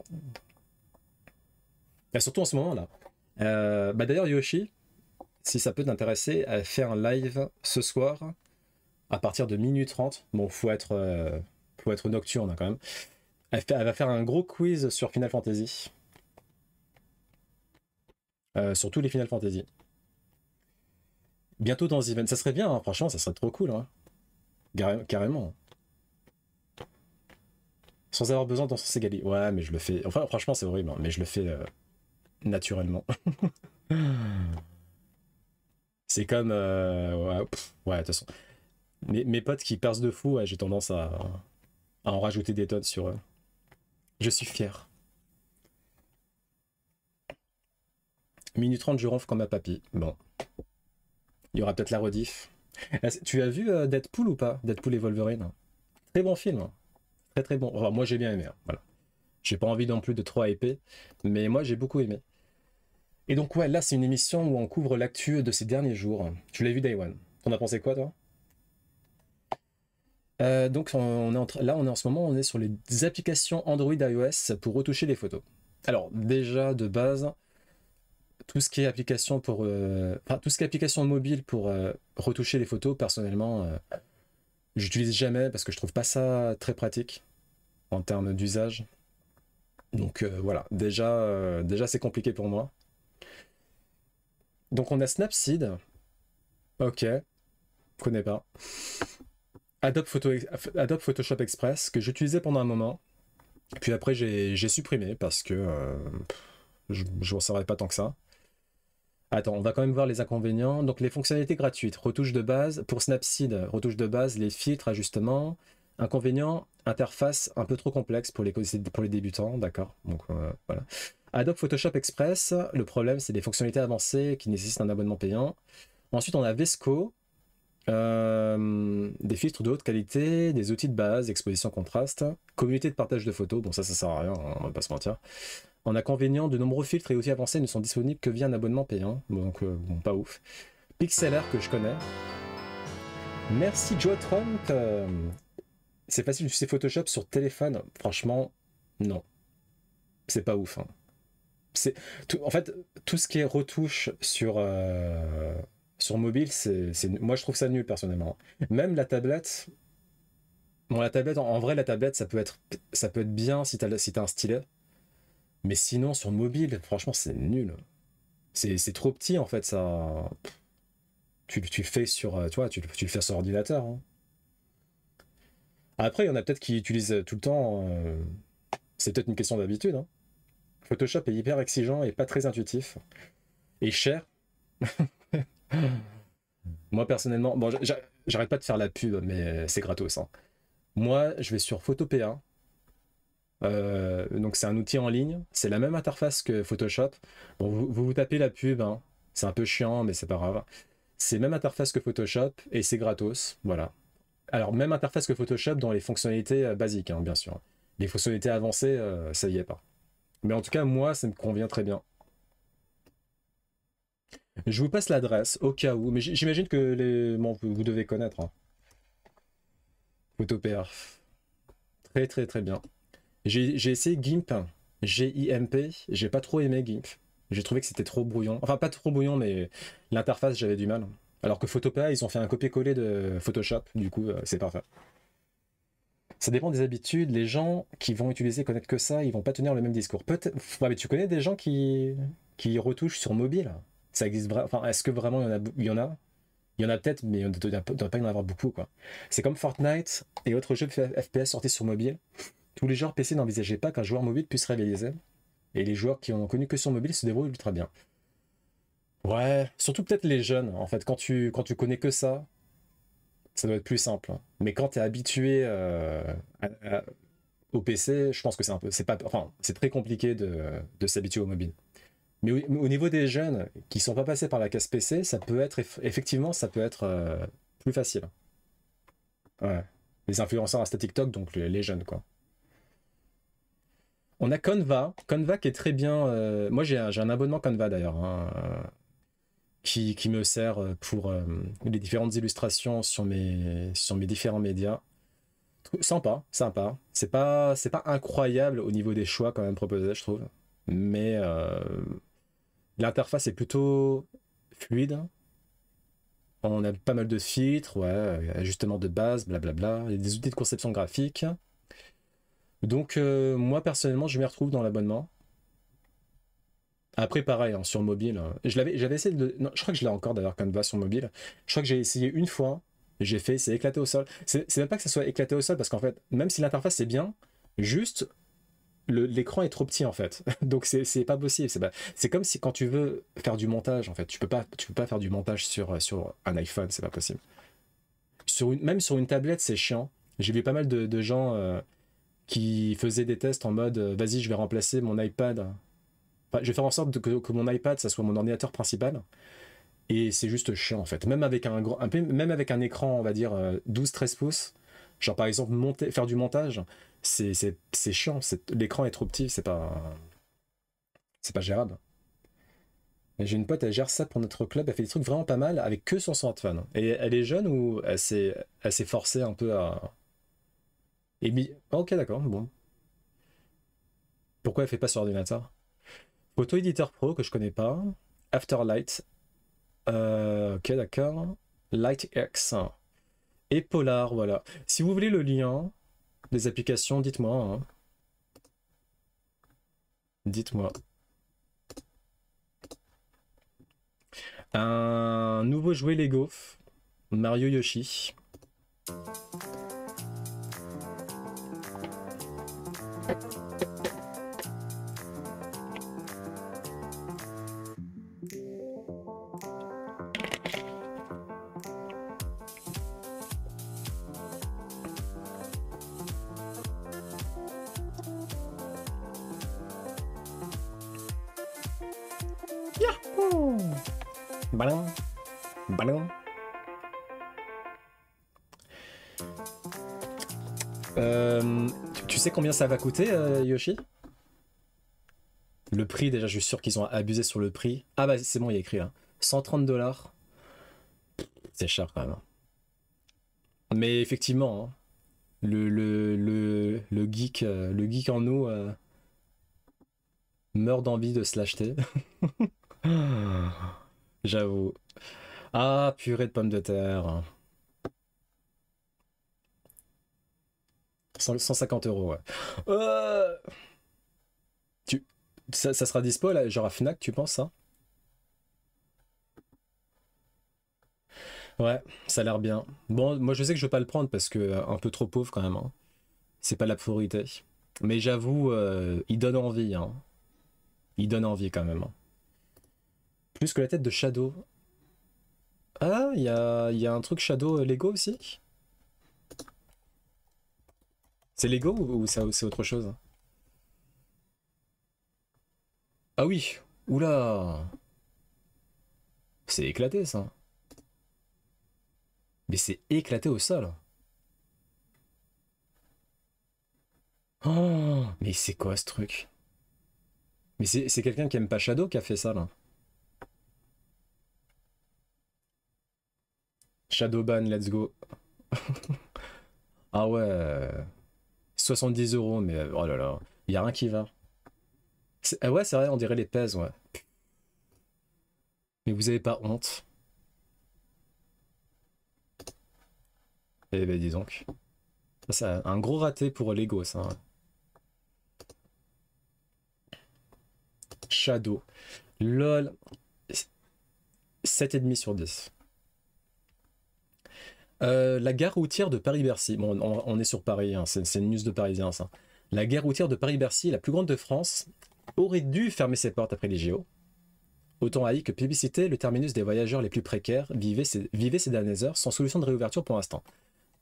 Et surtout en ce moment-là. Bah d'ailleurs, Yoshi, si ça peut t'intéresser, elle fait un live ce soir à partir de minuit 30. Bon, faut être nocturne hein, quand même. Elle va faire un gros quiz sur Final Fantasy. Sur tous les Final Fantasy. Bientôt dans The Event. Ça serait bien, hein, franchement, ça serait trop cool. Hein. Carrément. Sans avoir besoin d'en sortir Gali. Ouais, mais je le fais. Enfin, franchement, c'est horrible, hein, mais je le fais naturellement. C'est comme. Ouais, de toute façon. Mes potes qui percent de fou, ouais, j'ai tendance à en rajouter des tonnes sur eux. Je suis fier. Minute 30, je ronfle comme ma papy. Bon. Il y aura peut-être la rediff. Tu as vu Deadpool ou pas? Deadpool et Wolverine. Très bon film. Hein. Très très bon. Enfin, moi j'ai bien aimé. Hein. Voilà. J'ai pas envie non plus de trop hyper, mais moi j'ai beaucoup aimé. Et donc ouais, là c'est une émission où on couvre l'actu de ces derniers jours. Tu l'as vu Day One. T'en as pensé quoi toi? Donc là on est en ce moment on est sur les applications Android iOS pour retoucher les photos. Alors déjà de base tout ce qui est application pour tout ce qui est application mobile pour retoucher les photos personnellement j'utilise jamais parce que je trouve pas ça très pratique en termes d'usage. Donc voilà, déjà c'est compliqué pour moi. Donc on a Snapseed. Ok, connais pas. Adobe Photoshop Express que j'utilisais pendant un moment. Puis après j'ai supprimé parce que je m'en servais pas tant que ça. Attends, on va quand même voir les inconvénients. Donc les fonctionnalités gratuites, retouche de base, pour Snapseed, retouche de base, les filtres, ajustements. Inconvénients, interface un peu trop complexe pour les débutants, d'accord. Donc voilà. Adobe Photoshop Express, le problème c'est des fonctionnalités avancées qui nécessitent un abonnement payant. Ensuite on a Vesco, des filtres de haute qualité, des outils de base, exposition contraste, communauté de partage de photos, bon ça sert à rien, hein, on va pas se mentir. En inconvénient, de nombreux filtres et outils avancés ne sont disponibles que via un abonnement payant, donc bon, pas ouf. Pixlr que je connais. Merci Joe Trump. C'est facile d'utiliser Photoshop sur téléphone. Franchement, non. C'est pas ouf. Hein. En fait, tout ce qui est retouche sur mobile, moi je trouve ça nul personnellement. Même la tablette. Bon, la tablette, en vrai, la tablette, ça peut être bien si t'as un stylet. Mais sinon, sur mobile, franchement, c'est nul. C'est trop petit, en fait, ça... Tu le fais sur... Tu vois, tu le fais sur ordinateur. Hein. Après, il y en a peut-être qui utilisent tout le temps... c'est peut-être une question d'habitude. Hein. Photoshop est hyper exigeant et pas très intuitif. Et cher. Moi, personnellement... Bon, j'arrête pas de faire la pub, mais c'est gratos. Hein. Moi, je vais sur Photopea. Donc c'est un outil en ligne, c'est la même interface que Photoshop. Bon, vous tapez la pub, hein. C'est un peu chiant, mais c'est pas grave. C'est la même interface que Photoshop et c'est gratos, voilà. Alors même interface que Photoshop dans les fonctionnalités basiques, hein, bien sûr. Les fonctionnalités avancées, ça y est pas. Mais en tout cas, moi, ça me convient très bien. Je vous passe l'adresse au cas où, mais j'imagine que vous devez connaître. Hein. Photopea. Très très très bien. J'ai essayé GIMP, G-I-M-P, j'ai pas trop aimé GIMP. J'ai trouvé que c'était trop brouillon. Enfin, pas trop brouillon, mais l'interface, j'avais du mal. Alors que Photopea, ils ont fait un copier-coller de Photoshop, du coup, c'est parfait. Ça dépend des habitudes. Les gens qui vont utiliser, connaître que ça, ils vont pas tenir le même discours. Peut-être. Ouais, mais tu connais des gens qui retouchent sur mobile? Ça existe vraiment. Enfin, est-ce que vraiment il y en a peut-être, mais il ne doit pas y en avoir beaucoup, quoi. C'est comme Fortnite et autres jeux FPS sortis sur mobile. Tous les joueurs PC n'envisageaient pas qu'un joueur mobile puisse rivaliser. Et les joueurs qui ont connu que sur mobile se débrouillent ultra bien. Ouais, surtout peut-être les jeunes, en fait. Quand tu connais que ça doit être plus simple, hein. Mais quand tu es habitué au PC, je pense que c'est pas, enfin, c'est très compliqué de s'habituer au mobile. Mais au niveau des jeunes qui sont pas passés par la case PC, ça peut être effectivement, ça peut être plus facile. Ouais. Les influenceurs Insta TikTok, donc les jeunes, quoi. On a Canva qui est très bien. Moi, j'ai un abonnement Canva d'ailleurs, hein, qui me sert pour les différentes illustrations sur mes différents médias. Sympa, sympa. C'est pas incroyable au niveau des choix quand même proposés, je trouve. Mais l'interface est plutôt fluide. On a pas mal de filtres, ouais, ajustements de base, blablabla. Il y a des outils de conception graphique. Donc moi personnellement, je m'y retrouve dans l'abonnement. Après, pareil, hein, sur mobile, j'avais essayé de. Non, je crois que je l'ai encore d'ailleurs Canva sur mobile. Je crois que j'ai essayé une fois, j'ai fait, c'est éclaté au sol. C'est même pas que ça soit éclaté au sol, parce qu'en fait, même si l'interface est bien, juste l'écran est trop petit en fait. Donc c'est pas possible. C'est comme si quand tu veux faire du montage, en fait, tu peux pas faire du montage sur un iPhone, c'est pas possible. Même sur une tablette, c'est chiant. J'ai vu pas mal de gens qui faisaient des tests en mode vas-y, je vais remplacer mon iPad. Enfin, je vais faire en sorte que mon iPad, ça soit mon ordinateur principal. Et c'est juste chiant en fait. Même avec même avec un écran, on va dire 12-13 pouces, genre par exemple faire du montage, c'est chiant. L'écran est trop petit, c'est pas gérable. Et j'ai une pote, elle gère ça pour notre club, elle fait des trucs vraiment pas mal avec que son smartphone. Et elle est jeune ou elle s'est forcée un peu à. Ok, d'accord, bon. Pourquoi elle fait pas sur ordinateur? Photo Editor Pro que je connais pas. Afterlight. Ok, d'accord. LightX. Et Polar, voilà. Si vous voulez le lien des applications, dites-moi, hein. Dites-moi. Un nouveau jouet Lego. Mario Yoshi. Ballon. Ballon. Tu sais combien ça va coûter, Yoshi? Le prix, déjà, je suis sûr qu'ils ont abusé sur le prix. Ah bah c'est bon, il y a écrit là. 130 $. C'est cher quand même, hein. Mais effectivement, hein, le geek en nous meurt d'envie de se l'acheter. J'avoue. Ah, purée de pommes de terre. 150 €, ouais. Euh, ça sera dispo là, genre à Fnac, tu penses ça? Ouais, ça a l'air bien. Bon, moi je sais que je vais pas le prendre parce que un peu trop pauvre quand même, hein. C'est pas la priorité. Mais j'avoue, il donne envie, hein. Il donne envie quand même, hein. Plus que la tête de Shadow. Ah, il y a un truc Shadow Lego aussi? C'est Lego ou c'est autre chose? Ah oui! Oula! C'est éclaté ça. Mais c'est éclaté au sol. Oh! Mais c'est quoi ce truc? Mais c'est quelqu'un qui aime pas Shadow qui a fait ça là. Shadowban, let's go. Ah ouais. 70 €, mais oh là là. Y a rien qui va. Ah ouais, c'est vrai, on dirait les pèses, ouais. Mais vous avez pas honte? Eh ben dis donc. Ça, c'est un gros raté pour Lego, ça. Shadow. LOL. 7,5 sur 10. La gare routière de Paris-Bercy. Bon, on est sur Paris, hein, c'est une news de Parisien, ça. La gare routière de Paris-Bercy, la plus grande de France, aurait dû fermer ses portes après les JO. Autant AI que publicité, le terminus des voyageurs les plus précaires vivait ces dernières heures sans solution de réouverture pour l'instant.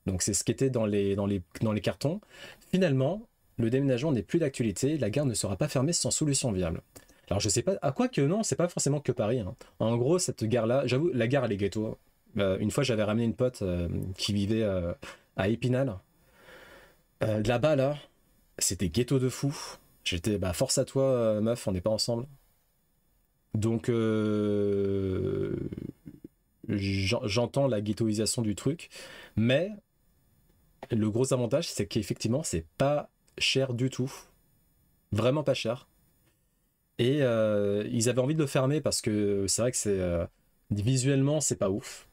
Donc c'est ce qui était dans les cartons. Finalement, le déménagement n'est plus d'actualité, la gare ne sera pas fermée sans solution viable. Alors je sais pas, à quoi que non, c'est pas forcément que Paris. Hein. En gros, cette gare-là, j'avoue, la gare elle est ghetto. Une fois, j'avais ramené une pote qui vivait à Épinal. Là-bas, là, c'était ghetto de fou. J'étais, bah force à toi, meuf, on n'est pas ensemble. Donc, j'entends la ghettoisation du truc, mais le gros avantage, c'est qu'effectivement, c'est pas cher du tout. Vraiment pas cher. Et ils avaient envie de le fermer parce que c'est vrai que visuellement, c'est pas ouf.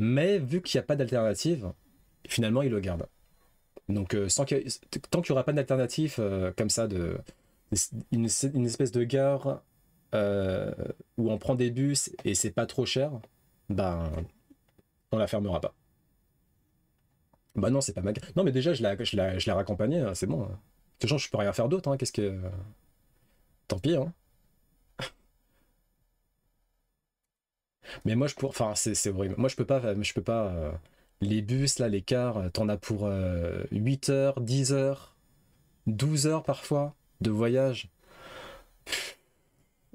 Mais vu qu'il n'y a pas d'alternative, finalement, ils le gardent. Donc, tant qu'il n'y aura pas d'alternative comme ça, une espèce de gare où on prend des bus et c'est pas trop cher, ben, on la fermera pas. Bah non, c'est pas ma gare. Non, mais déjà, je l'ai raccompagnée, hein, c'est bon. De toute façon, je peux rien faire d'autre, hein, qu'est-ce que... Tant pis, hein. Mais moi, enfin, c'est horrible. Moi, je peux pas, les bus, là, les cars, t'en as pour 8 heures, 10 heures, 12 heures parfois de voyage.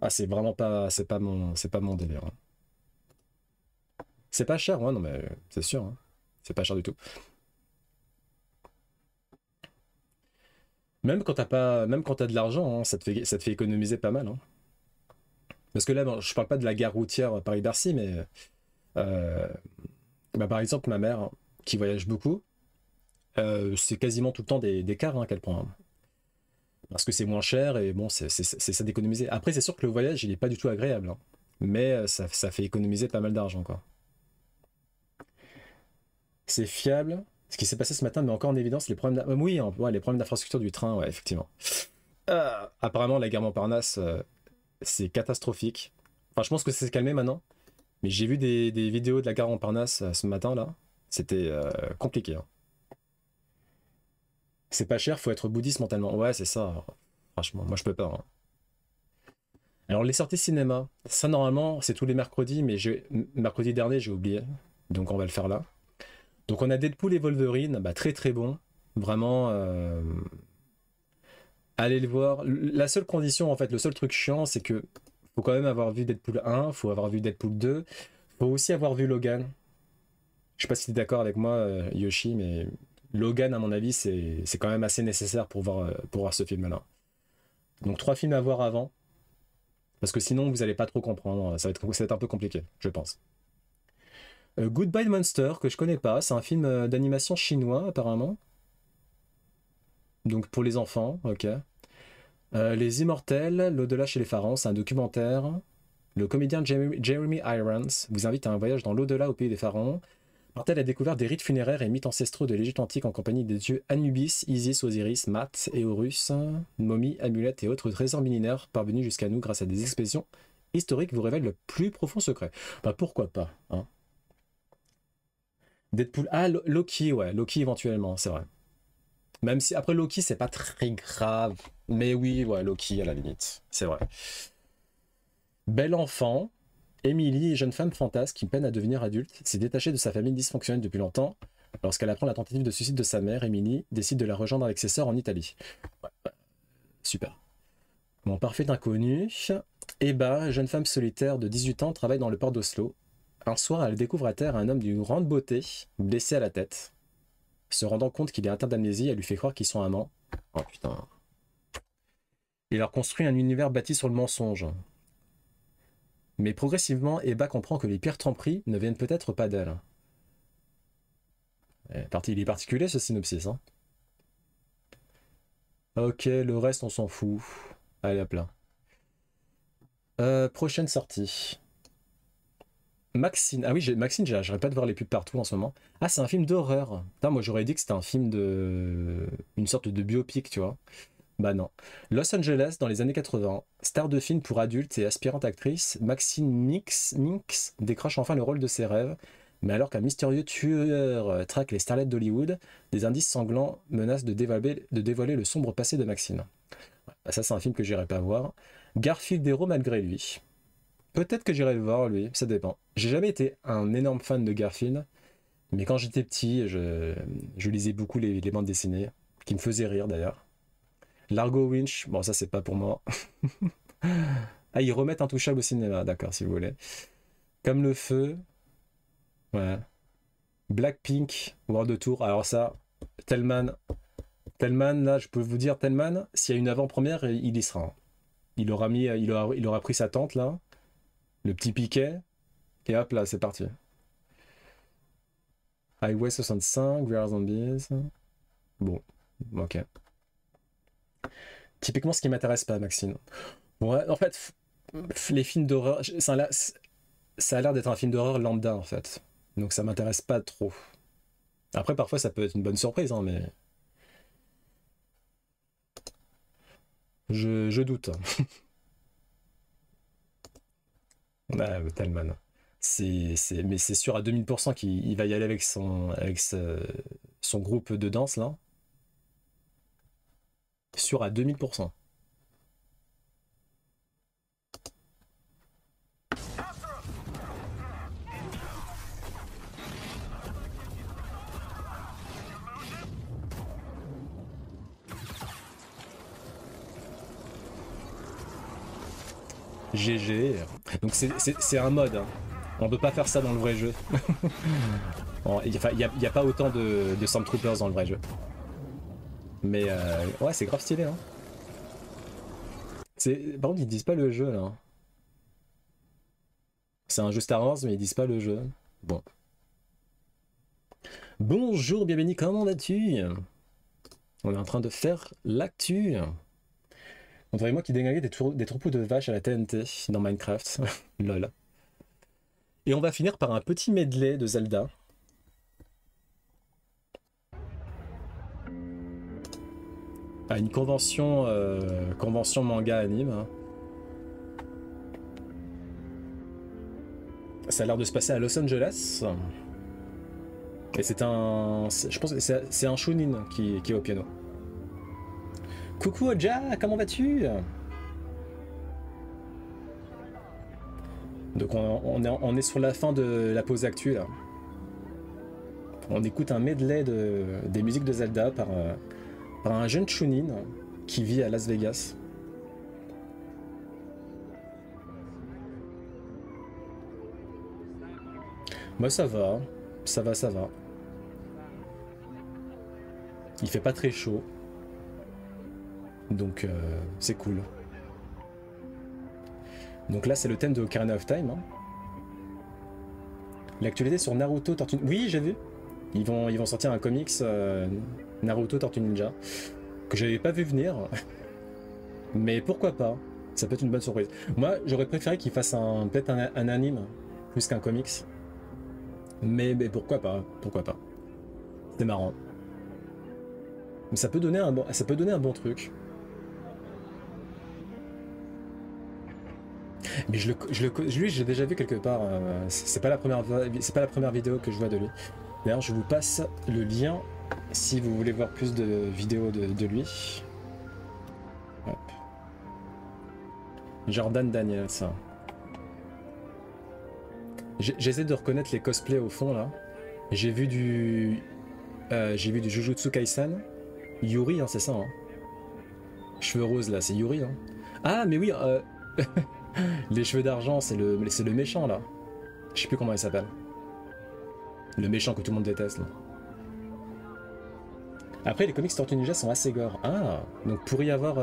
Ah, c'est vraiment pas, c'est pas mon délire. Hein. C'est pas cher, ouais, non, mais c'est sûr. Hein. C'est pas cher du tout. Même quand t'as de l'argent, hein, ça te fait économiser pas mal. Hein. Parce que là, bon, je parle pas de la gare routière Paris-Bercy, mais euh, bah, par exemple, ma mère, qui voyage beaucoup, c'est quasiment tout le temps des cars hein, qu'elle prend. Hein. Parce que c'est moins cher et bon, c'est ça d'économiser. Après, c'est sûr que le voyage, il est pas du tout agréable. Hein. Mais ça fait économiser pas mal d'argent, quoi. C'est fiable. Ce qui s'est passé ce matin met encore en évidence les problèmes oui, hein, ouais, les problèmes d'infrastructure du train, ouais, effectivement. Apparemment, la gare Montparnasse, c'est catastrophique. Enfin, je pense que c'est calmé maintenant. Mais j'ai vu des vidéos de la gare Montparnasse ce matin, là. C'était compliqué. Hein. C'est pas cher, faut être bouddhiste mentalement. Ouais, c'est ça. Franchement, moi je peux pas. Hein. Alors, les sorties cinéma, ça normalement, c'est tous les mercredis, mais mercredi dernier, j'ai oublié. Donc, on va le faire là. Donc, on a Deadpool et Wolverine, bah, très très bon. Vraiment, allez le voir. La seule condition, en fait, le seul truc chiant, c'est que faut quand même avoir vu Deadpool 1, faut avoir vu Deadpool 2, faut aussi avoir vu Logan. Je sais pas si tu es d'accord avec moi, Yoshi, mais Logan, à mon avis, c'est quand même assez nécessaire pour voir ce film-là. Donc 3 films à voir avant, parce que sinon vous allez pas trop comprendre. Ça va être un peu compliqué, je pense. Goodbye Monster, que je connais pas, c'est un film d'animation chinois apparemment. Donc pour les enfants, ok. Les Immortels, l'au-delà chez les pharaons, c'est un documentaire. Le comédien Jeremy Irons vous invite à un voyage dans l'au-delà au pays des pharaons. Partez à la découverte des rites funéraires et mythes ancestraux de l'Égypte antique en compagnie des dieux Anubis, Isis, Osiris, Math et Horus, momies, amulettes et autres trésors millénaires parvenus jusqu'à nous grâce à des expéditions historiques vous révèlent le plus profond secret. Bah pourquoi pas, hein. Deadpool, ah Loki, ouais, Loki éventuellement, c'est vrai. Même si après Loki c'est pas très grave, mais oui, ouais, Loki à la limite, c'est vrai. Bel enfant, Emily, jeune femme fantasque qui peine à devenir adulte, s'est détachée de sa famille dysfonctionnelle depuis longtemps. Lorsqu'elle apprend la tentative de suicide de sa mère, Emily décide de la rejoindre avec ses sœurs en Italie. Ouais, super. Mon parfait inconnu. Eba, jeune femme solitaire de 18 ans, travaille dans le port d'Oslo. Un soir, elle découvre à terre un homme d'une grande beauté, blessé à la tête. Se rendant compte qu'il est atteint d'amnésie, elle lui fait croire qu'ils sont amants. Oh putain. Il leur construit un univers bâti sur le mensonge. Mais progressivement, Eba comprend que les pires tromperies ne viennent peut-être pas d'elle. Il est particulier ce synopsis. Hein. Ok, le reste on s'en fout. Allez hop là. Prochaine sortie. Maxine. Ah oui, Maxine, j'arrête pas de voir les pubs partout en ce moment. Ah, c'est un film d'horreur. Putain, moi j'aurais dit que c'était un film de... Une sorte de biopic, tu vois. Bah non. Los Angeles, dans les années 80, star de film pour adultes et aspirante actrice, Maxine Minx décroche enfin le rôle de ses rêves. Mais alors qu'un mystérieux tueur traque les starlets d'Hollywood, des indices sanglants menacent de dévoiler le sombre passé de Maxine. Bah, ça, c'est un film que j'irai pas voir. Garfield héros malgré lui. Peut-être que j'irai le voir, lui, ça dépend. J'ai jamais été un énorme fan de Garfield, mais quand j'étais petit, je lisais beaucoup les bandes dessinées, qui me faisaient rire d'ailleurs. Largo Winch, bon, ça c'est pas pour moi. Ah, ils remettent Intouchable au cinéma, d'accord, si vous voulez. Comme le feu, ouais. Blackpink, World Tour, alors ça, Tellman, là, je peux vous dire, Tellman, s'il y a une avant-première, il y sera. Hein. Il aura pris sa tente là, le petit piquet, et hop là, c'est parti. Highway 65, We Are Zombies. Bon, ok. Typiquement ce qui m'intéresse pas, Maxine. Ouais, en fait, les films d'horreur, ça a l'air d'être un film d'horreur lambda en fait. Donc ça m'intéresse pas trop. Après, parfois, ça peut être une bonne surprise, hein, mais je doute. Ah, Talman. Mais c'est sûr à 2000% qu'il va y aller avec son groupe de danse là. Sûr à 2000%. GG. Donc c'est un mode. Hein. On peut pas faire ça dans le vrai jeu. Il n'y a pas autant de Stormtroopers dans le vrai jeu. Mais ouais, c'est grave stylé. Hein. Par contre, ils disent pas le jeu là. C'est un jeu Star Wars, mais ils disent pas le jeu. Bon. Bonjour, bienvenue, comment vas-tu? On est en train de faire l'actu. On dirait moi qui déglinguais des troupeaux de vaches à la TNT dans Minecraft. Lol. Et on va finir par un petit medley de Zelda. À une convention manga anime. Hein. Ça a l'air de se passer à Los Angeles. Et je pense que c'est un shounen qui est au piano. Coucou Oja, comment vas-tu? Donc on est sur la fin de la pause actu là. On écoute un medley des musiques de Zelda par un jeune shounen qui vit à Las Vegas. Moi ça va, ça va. Il fait pas très chaud. Donc c'est cool. Donc là c'est le thème de Ocarina of Time. Hein. L'actualité sur Naruto Tortue... Oui, j'ai vu. Ils vont sortir un comics Naruto Tortue Ninja que j'avais pas vu venir. Mais pourquoi pas? Ça peut être une bonne surprise. Moi j'aurais préféré qu'ils fassent peut-être un anime plus qu'un comics. Mais pourquoi pas? Pourquoi pas? C'est marrant. Mais ça peut donner un bon truc. Mais lui, j'ai déjà vu quelque part. C'est pas la première vidéo que je vois de lui. D'ailleurs, je vous passe le lien si vous voulez voir plus de vidéos de lui. Hop. Jordan Daniels. J'essaie de reconnaître les cosplays au fond là. J'ai vu du Jujutsu Kaisen. Yuri, hein, c'est ça. Hein. Cheveux roses là, c'est Yuri. Hein. Ah, mais oui. Les cheveux d'argent, c'est le méchant là. Je sais plus comment il s'appelle. Le méchant que tout le monde déteste. Là. Après, les comics Tortue Ninja sont assez gore. Ah, donc pourrait y avoir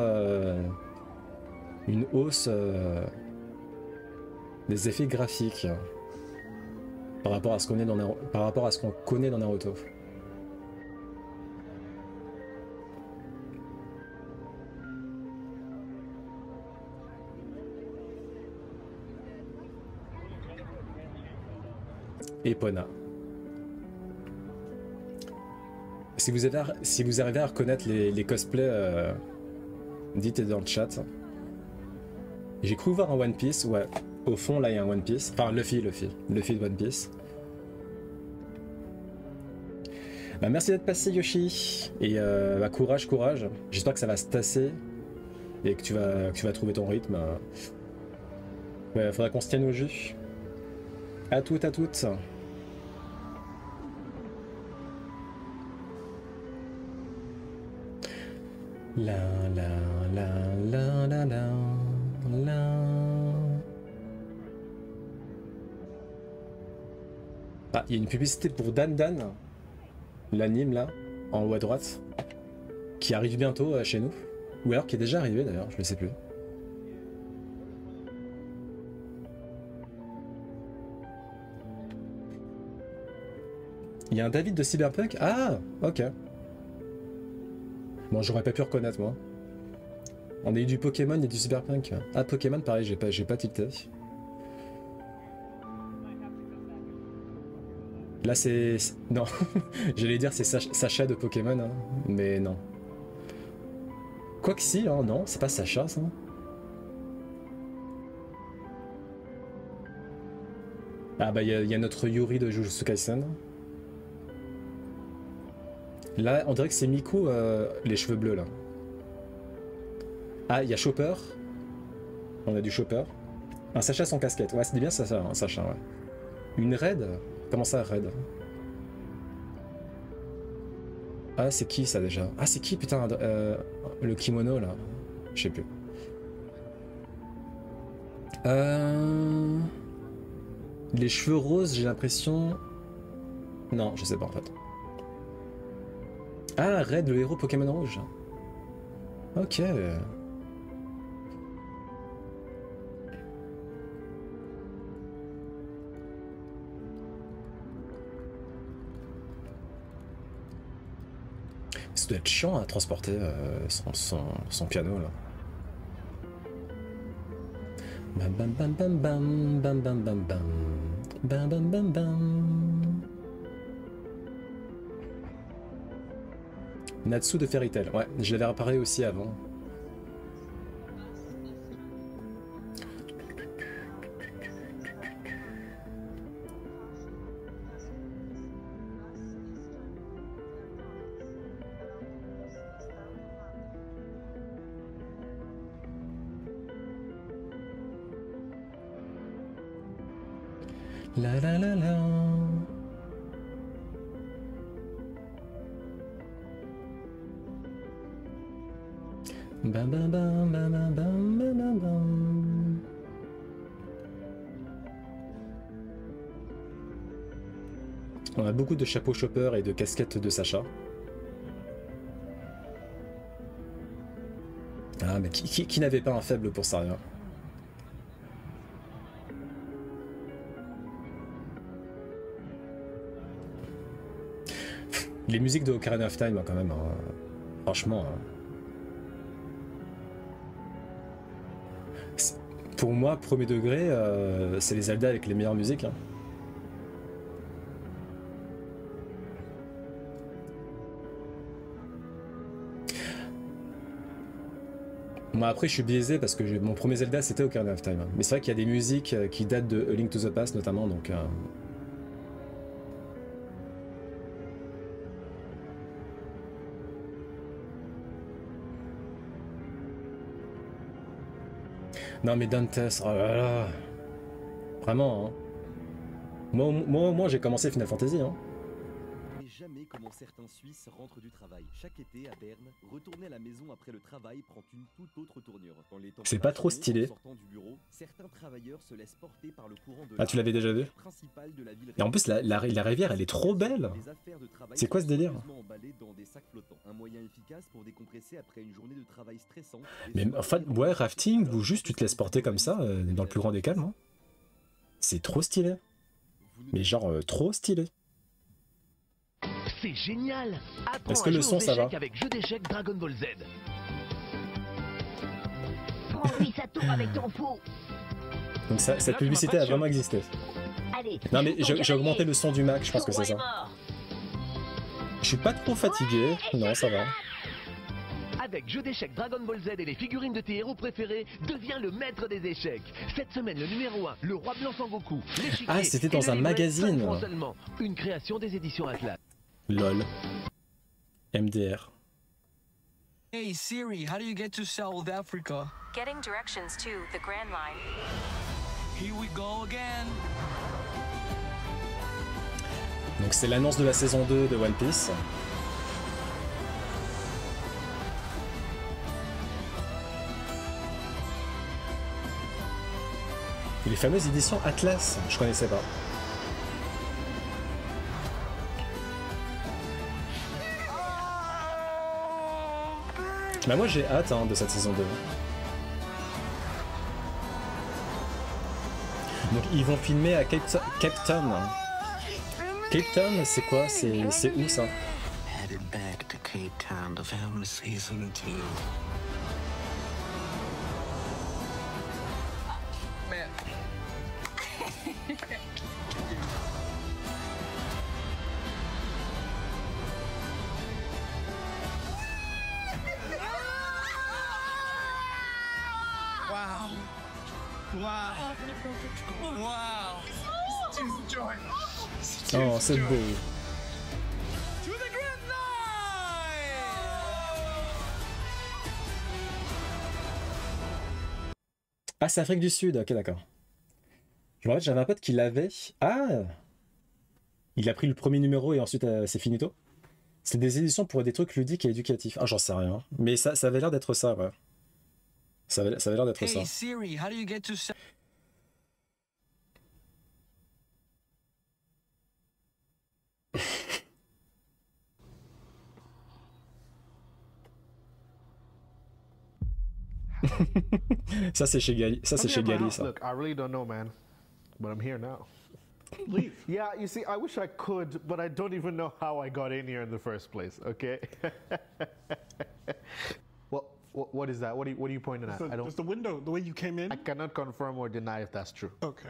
une hausse des effets graphiques par rapport à ce qu'on connaît dans Naruto. Epona. Si vous arrivez à reconnaître les cosplays, dites dans le chat. J'ai cru voir un One Piece, ouais. Au fond, là, il y a un One Piece. Enfin, Luffy de One Piece. Bah, merci d'être passé, Yoshi. Et bah, courage. J'espère que ça va se tasser et que tu vas trouver ton rythme. Ouais, faudra qu'on se tienne au jus. À toutes. La. Ah, il y a une publicité pour Dan, l'anime là, en haut à droite, qui arrive bientôt chez nous. Ou alors qui est déjà arrivé d'ailleurs, je ne sais plus. Il y a un David de Cyberpunk. Ah, ok. Bon, j'aurais pas pu reconnaître moi. On a eu du Pokémon et du Cyberpunk. Ah, Pokémon, pareil, j'ai pas tilté. Là, c'est... Non, j'allais dire c'est Sacha de Pokémon, hein. Mais non. Quoique si, hein, non, c'est pas Sacha, ça. Ah bah, il y a notre Yuri de Jujutsu Kaisen. Là, on dirait que c'est Miku, les cheveux bleus, là. Ah, il y a Chopper. On a du Chopper. Un Sacha sans casquette. Ouais, c'était bien ça, un Sacha, ouais. Une raid. Comment ça, raid? Ah, c'est qui, ça, déjà? Ah, c'est qui, putain, le kimono, là? Je sais plus. Les cheveux roses, j'ai l'impression... Non, je sais pas, en fait. Ah, Red, le héros Pokémon rouge. Ok. Ça doit être chiant à transporter son piano là. Bam bam bam bam bam bam bam bam bam bam bam bam bam. Natsu de Fairy Tail, ouais, je l'avais réparé aussi avant. La la la la. Bam bam bam bam bam bam bam bam. On a beaucoup de chapeaux Chopper et de casquettes de Sacha. Ah mais qui n'avait pas un faible pour Saria? Les musiques de Ocarina of Time, quand même, hein. Franchement. Hein. Pour moi, premier degré, c'est les Zelda avec les meilleures musiques. Hein. Moi, après, je suis biaisé parce que mon premier Zelda, c'était Ocarina of Time. Hein. Mais c'est vrai qu'il y a des musiques qui datent de A Link to the Past, notamment, donc... Non mais Dantes, oh là là. Vraiment, hein. Moi j'ai commencé Final Fantasy, hein. Et jamais comment certains Suisses rentrent du travail. Chaque été à Berne, retourner à la maison après le travail prend une toute autre tournure. C'est pas trop stylé. Du bureau, certains travailleurs se laissent porter par le courant de ah tu l'avais déjà vu? Et en plus la rivière elle est trop belle. C'est quoi ce délire? Un moyen efficace pour décompresser après une journée de travail stressant. Mais en fait, ouais, rafting ou juste tu te laisses porter comme ça dans le plus grand des calmes. Hein. C'est trop stylé. Mais genre trop stylé. C'est génial. Est-ce que le son ça va? Avec jeu d'échecs Dragon Ball Z. Prends-lui sa tour avec ton fou. Donc ça, cette publicité a vraiment existé. Allez, Non mais joue ton j'ai cavalier. augmenté le son du Mac, je pense que Ton c'est roi est ça. mort. Je suis pas trop fatigué, non ça va. Avec jeu d'échecs Dragon Ball Z et les figurines de tes héros préférés, deviens le maître des échecs. Cette semaine, le numéro 1, le roi blanc Sangoku. l'échiquier Ah, c'était et dans le un livret, magazine. 5 francs seulement. Une création des éditions Atlas. LOL. MDR. Hey Siri, how do you get to South Africa? Getting directions to the Grand Line. Here we go again. Donc c'est l'annonce de la saison 2 de One Piece. Et les fameuses éditions Atlas, je connaissais pas. Bah moi j'ai hâte de cette saison 2. Donc ils vont filmer à Cape Town. Cape Town, c'est quoi? C'est où ça? Headed back to Cape Town to film season 2. Wow. Wow. Wow. Oh, c'est beau. To the Grand Line! Ah, c'est Afrique du Sud, ok d'accord. Je me rappelle, j'avais un pote qui l'avait. Ah! Il a pris le premier numéro et ensuite c'est finito. C'est des éditions pour des trucs ludiques et éducatifs. Ah, j'en sais rien. Mais ça avait l'air d'être ça, ouais. Ça avait l'air d'être ça. Hey Siri, how do you get to South Ça c'est chez Gali, ça c'est chez Gali ça. Look, I really don't know, man, but I'm here now. Leave. Yeah, you see, I wish I could, but I don't even know how I got in here in the first place. Okay. Well, what is that? What are you pointing at? I don't. It's the window, the way you came in. I cannot confirm or deny if that's true. Okay.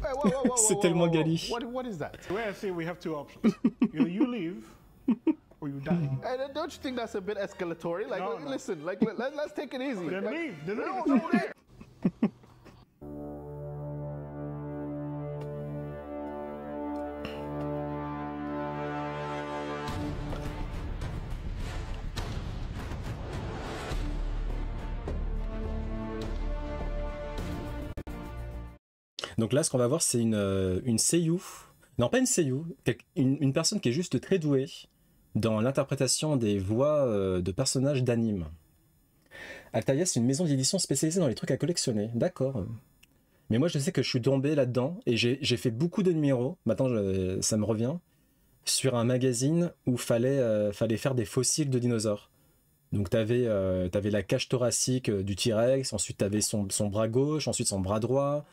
Hey, whoa, C'est tellement Gali. What is that? The way I see it, we have two options. Either you leave, or you die. Hey, don't you think that's a bit escalatory? Like, No, no. listen, like, let's take it easy. Then leave. Then No, leave. no, no. Donc là, ce qu'on va voir, c'est une seiyuu. Non, pas une seiyuu. Une personne qui est juste très douée dans l'interprétation des voix de personnages d'anime. Altaïa, c'est une maison d'édition spécialisée dans les trucs à collectionner. D'accord. Mais moi, je sais que je suis tombé là-dedans et j'ai fait beaucoup de numéros. Maintenant, ça me revient. Sur un magazine où fallait faire des fossiles de dinosaures. Donc t'avais la cage thoracique du T-Rex, ensuite t'avais son bras gauche, ensuite son bras droit.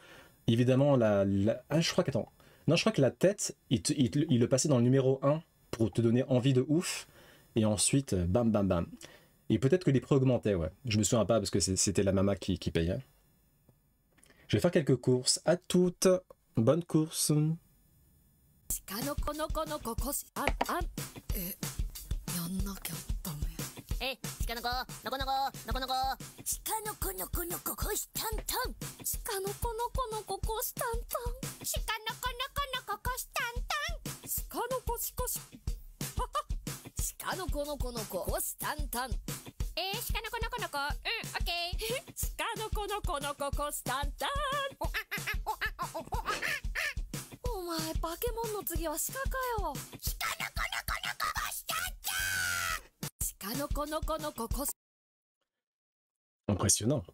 Évidemment, je crois que la tête, il le passait dans le numéro 1 pour te donner envie de ouf. Et ensuite, bam, bam, bam. Et peut-être que les prix augmentaient, ouais. Je me souviens pas parce que c'était la maman qui payait. Je vais faire quelques courses. À toutes. Bonne course. Eh, 鹿の子、のこのこ、のこのこ。鹿の子のこのこ、こしたんたん。鹿の子のこのこ、こしたんたん。鹿の子のこのこ、こしたんたん。鹿の子しこし。鹿の子のこのこ、こしたんたん。鹿の子のこのこ、オッケー。鹿の子のこのこ、こしたんたん。お前、バケモンの次は鹿かよ。鹿の子のこのこ、こしたんたん。 Impressionnant.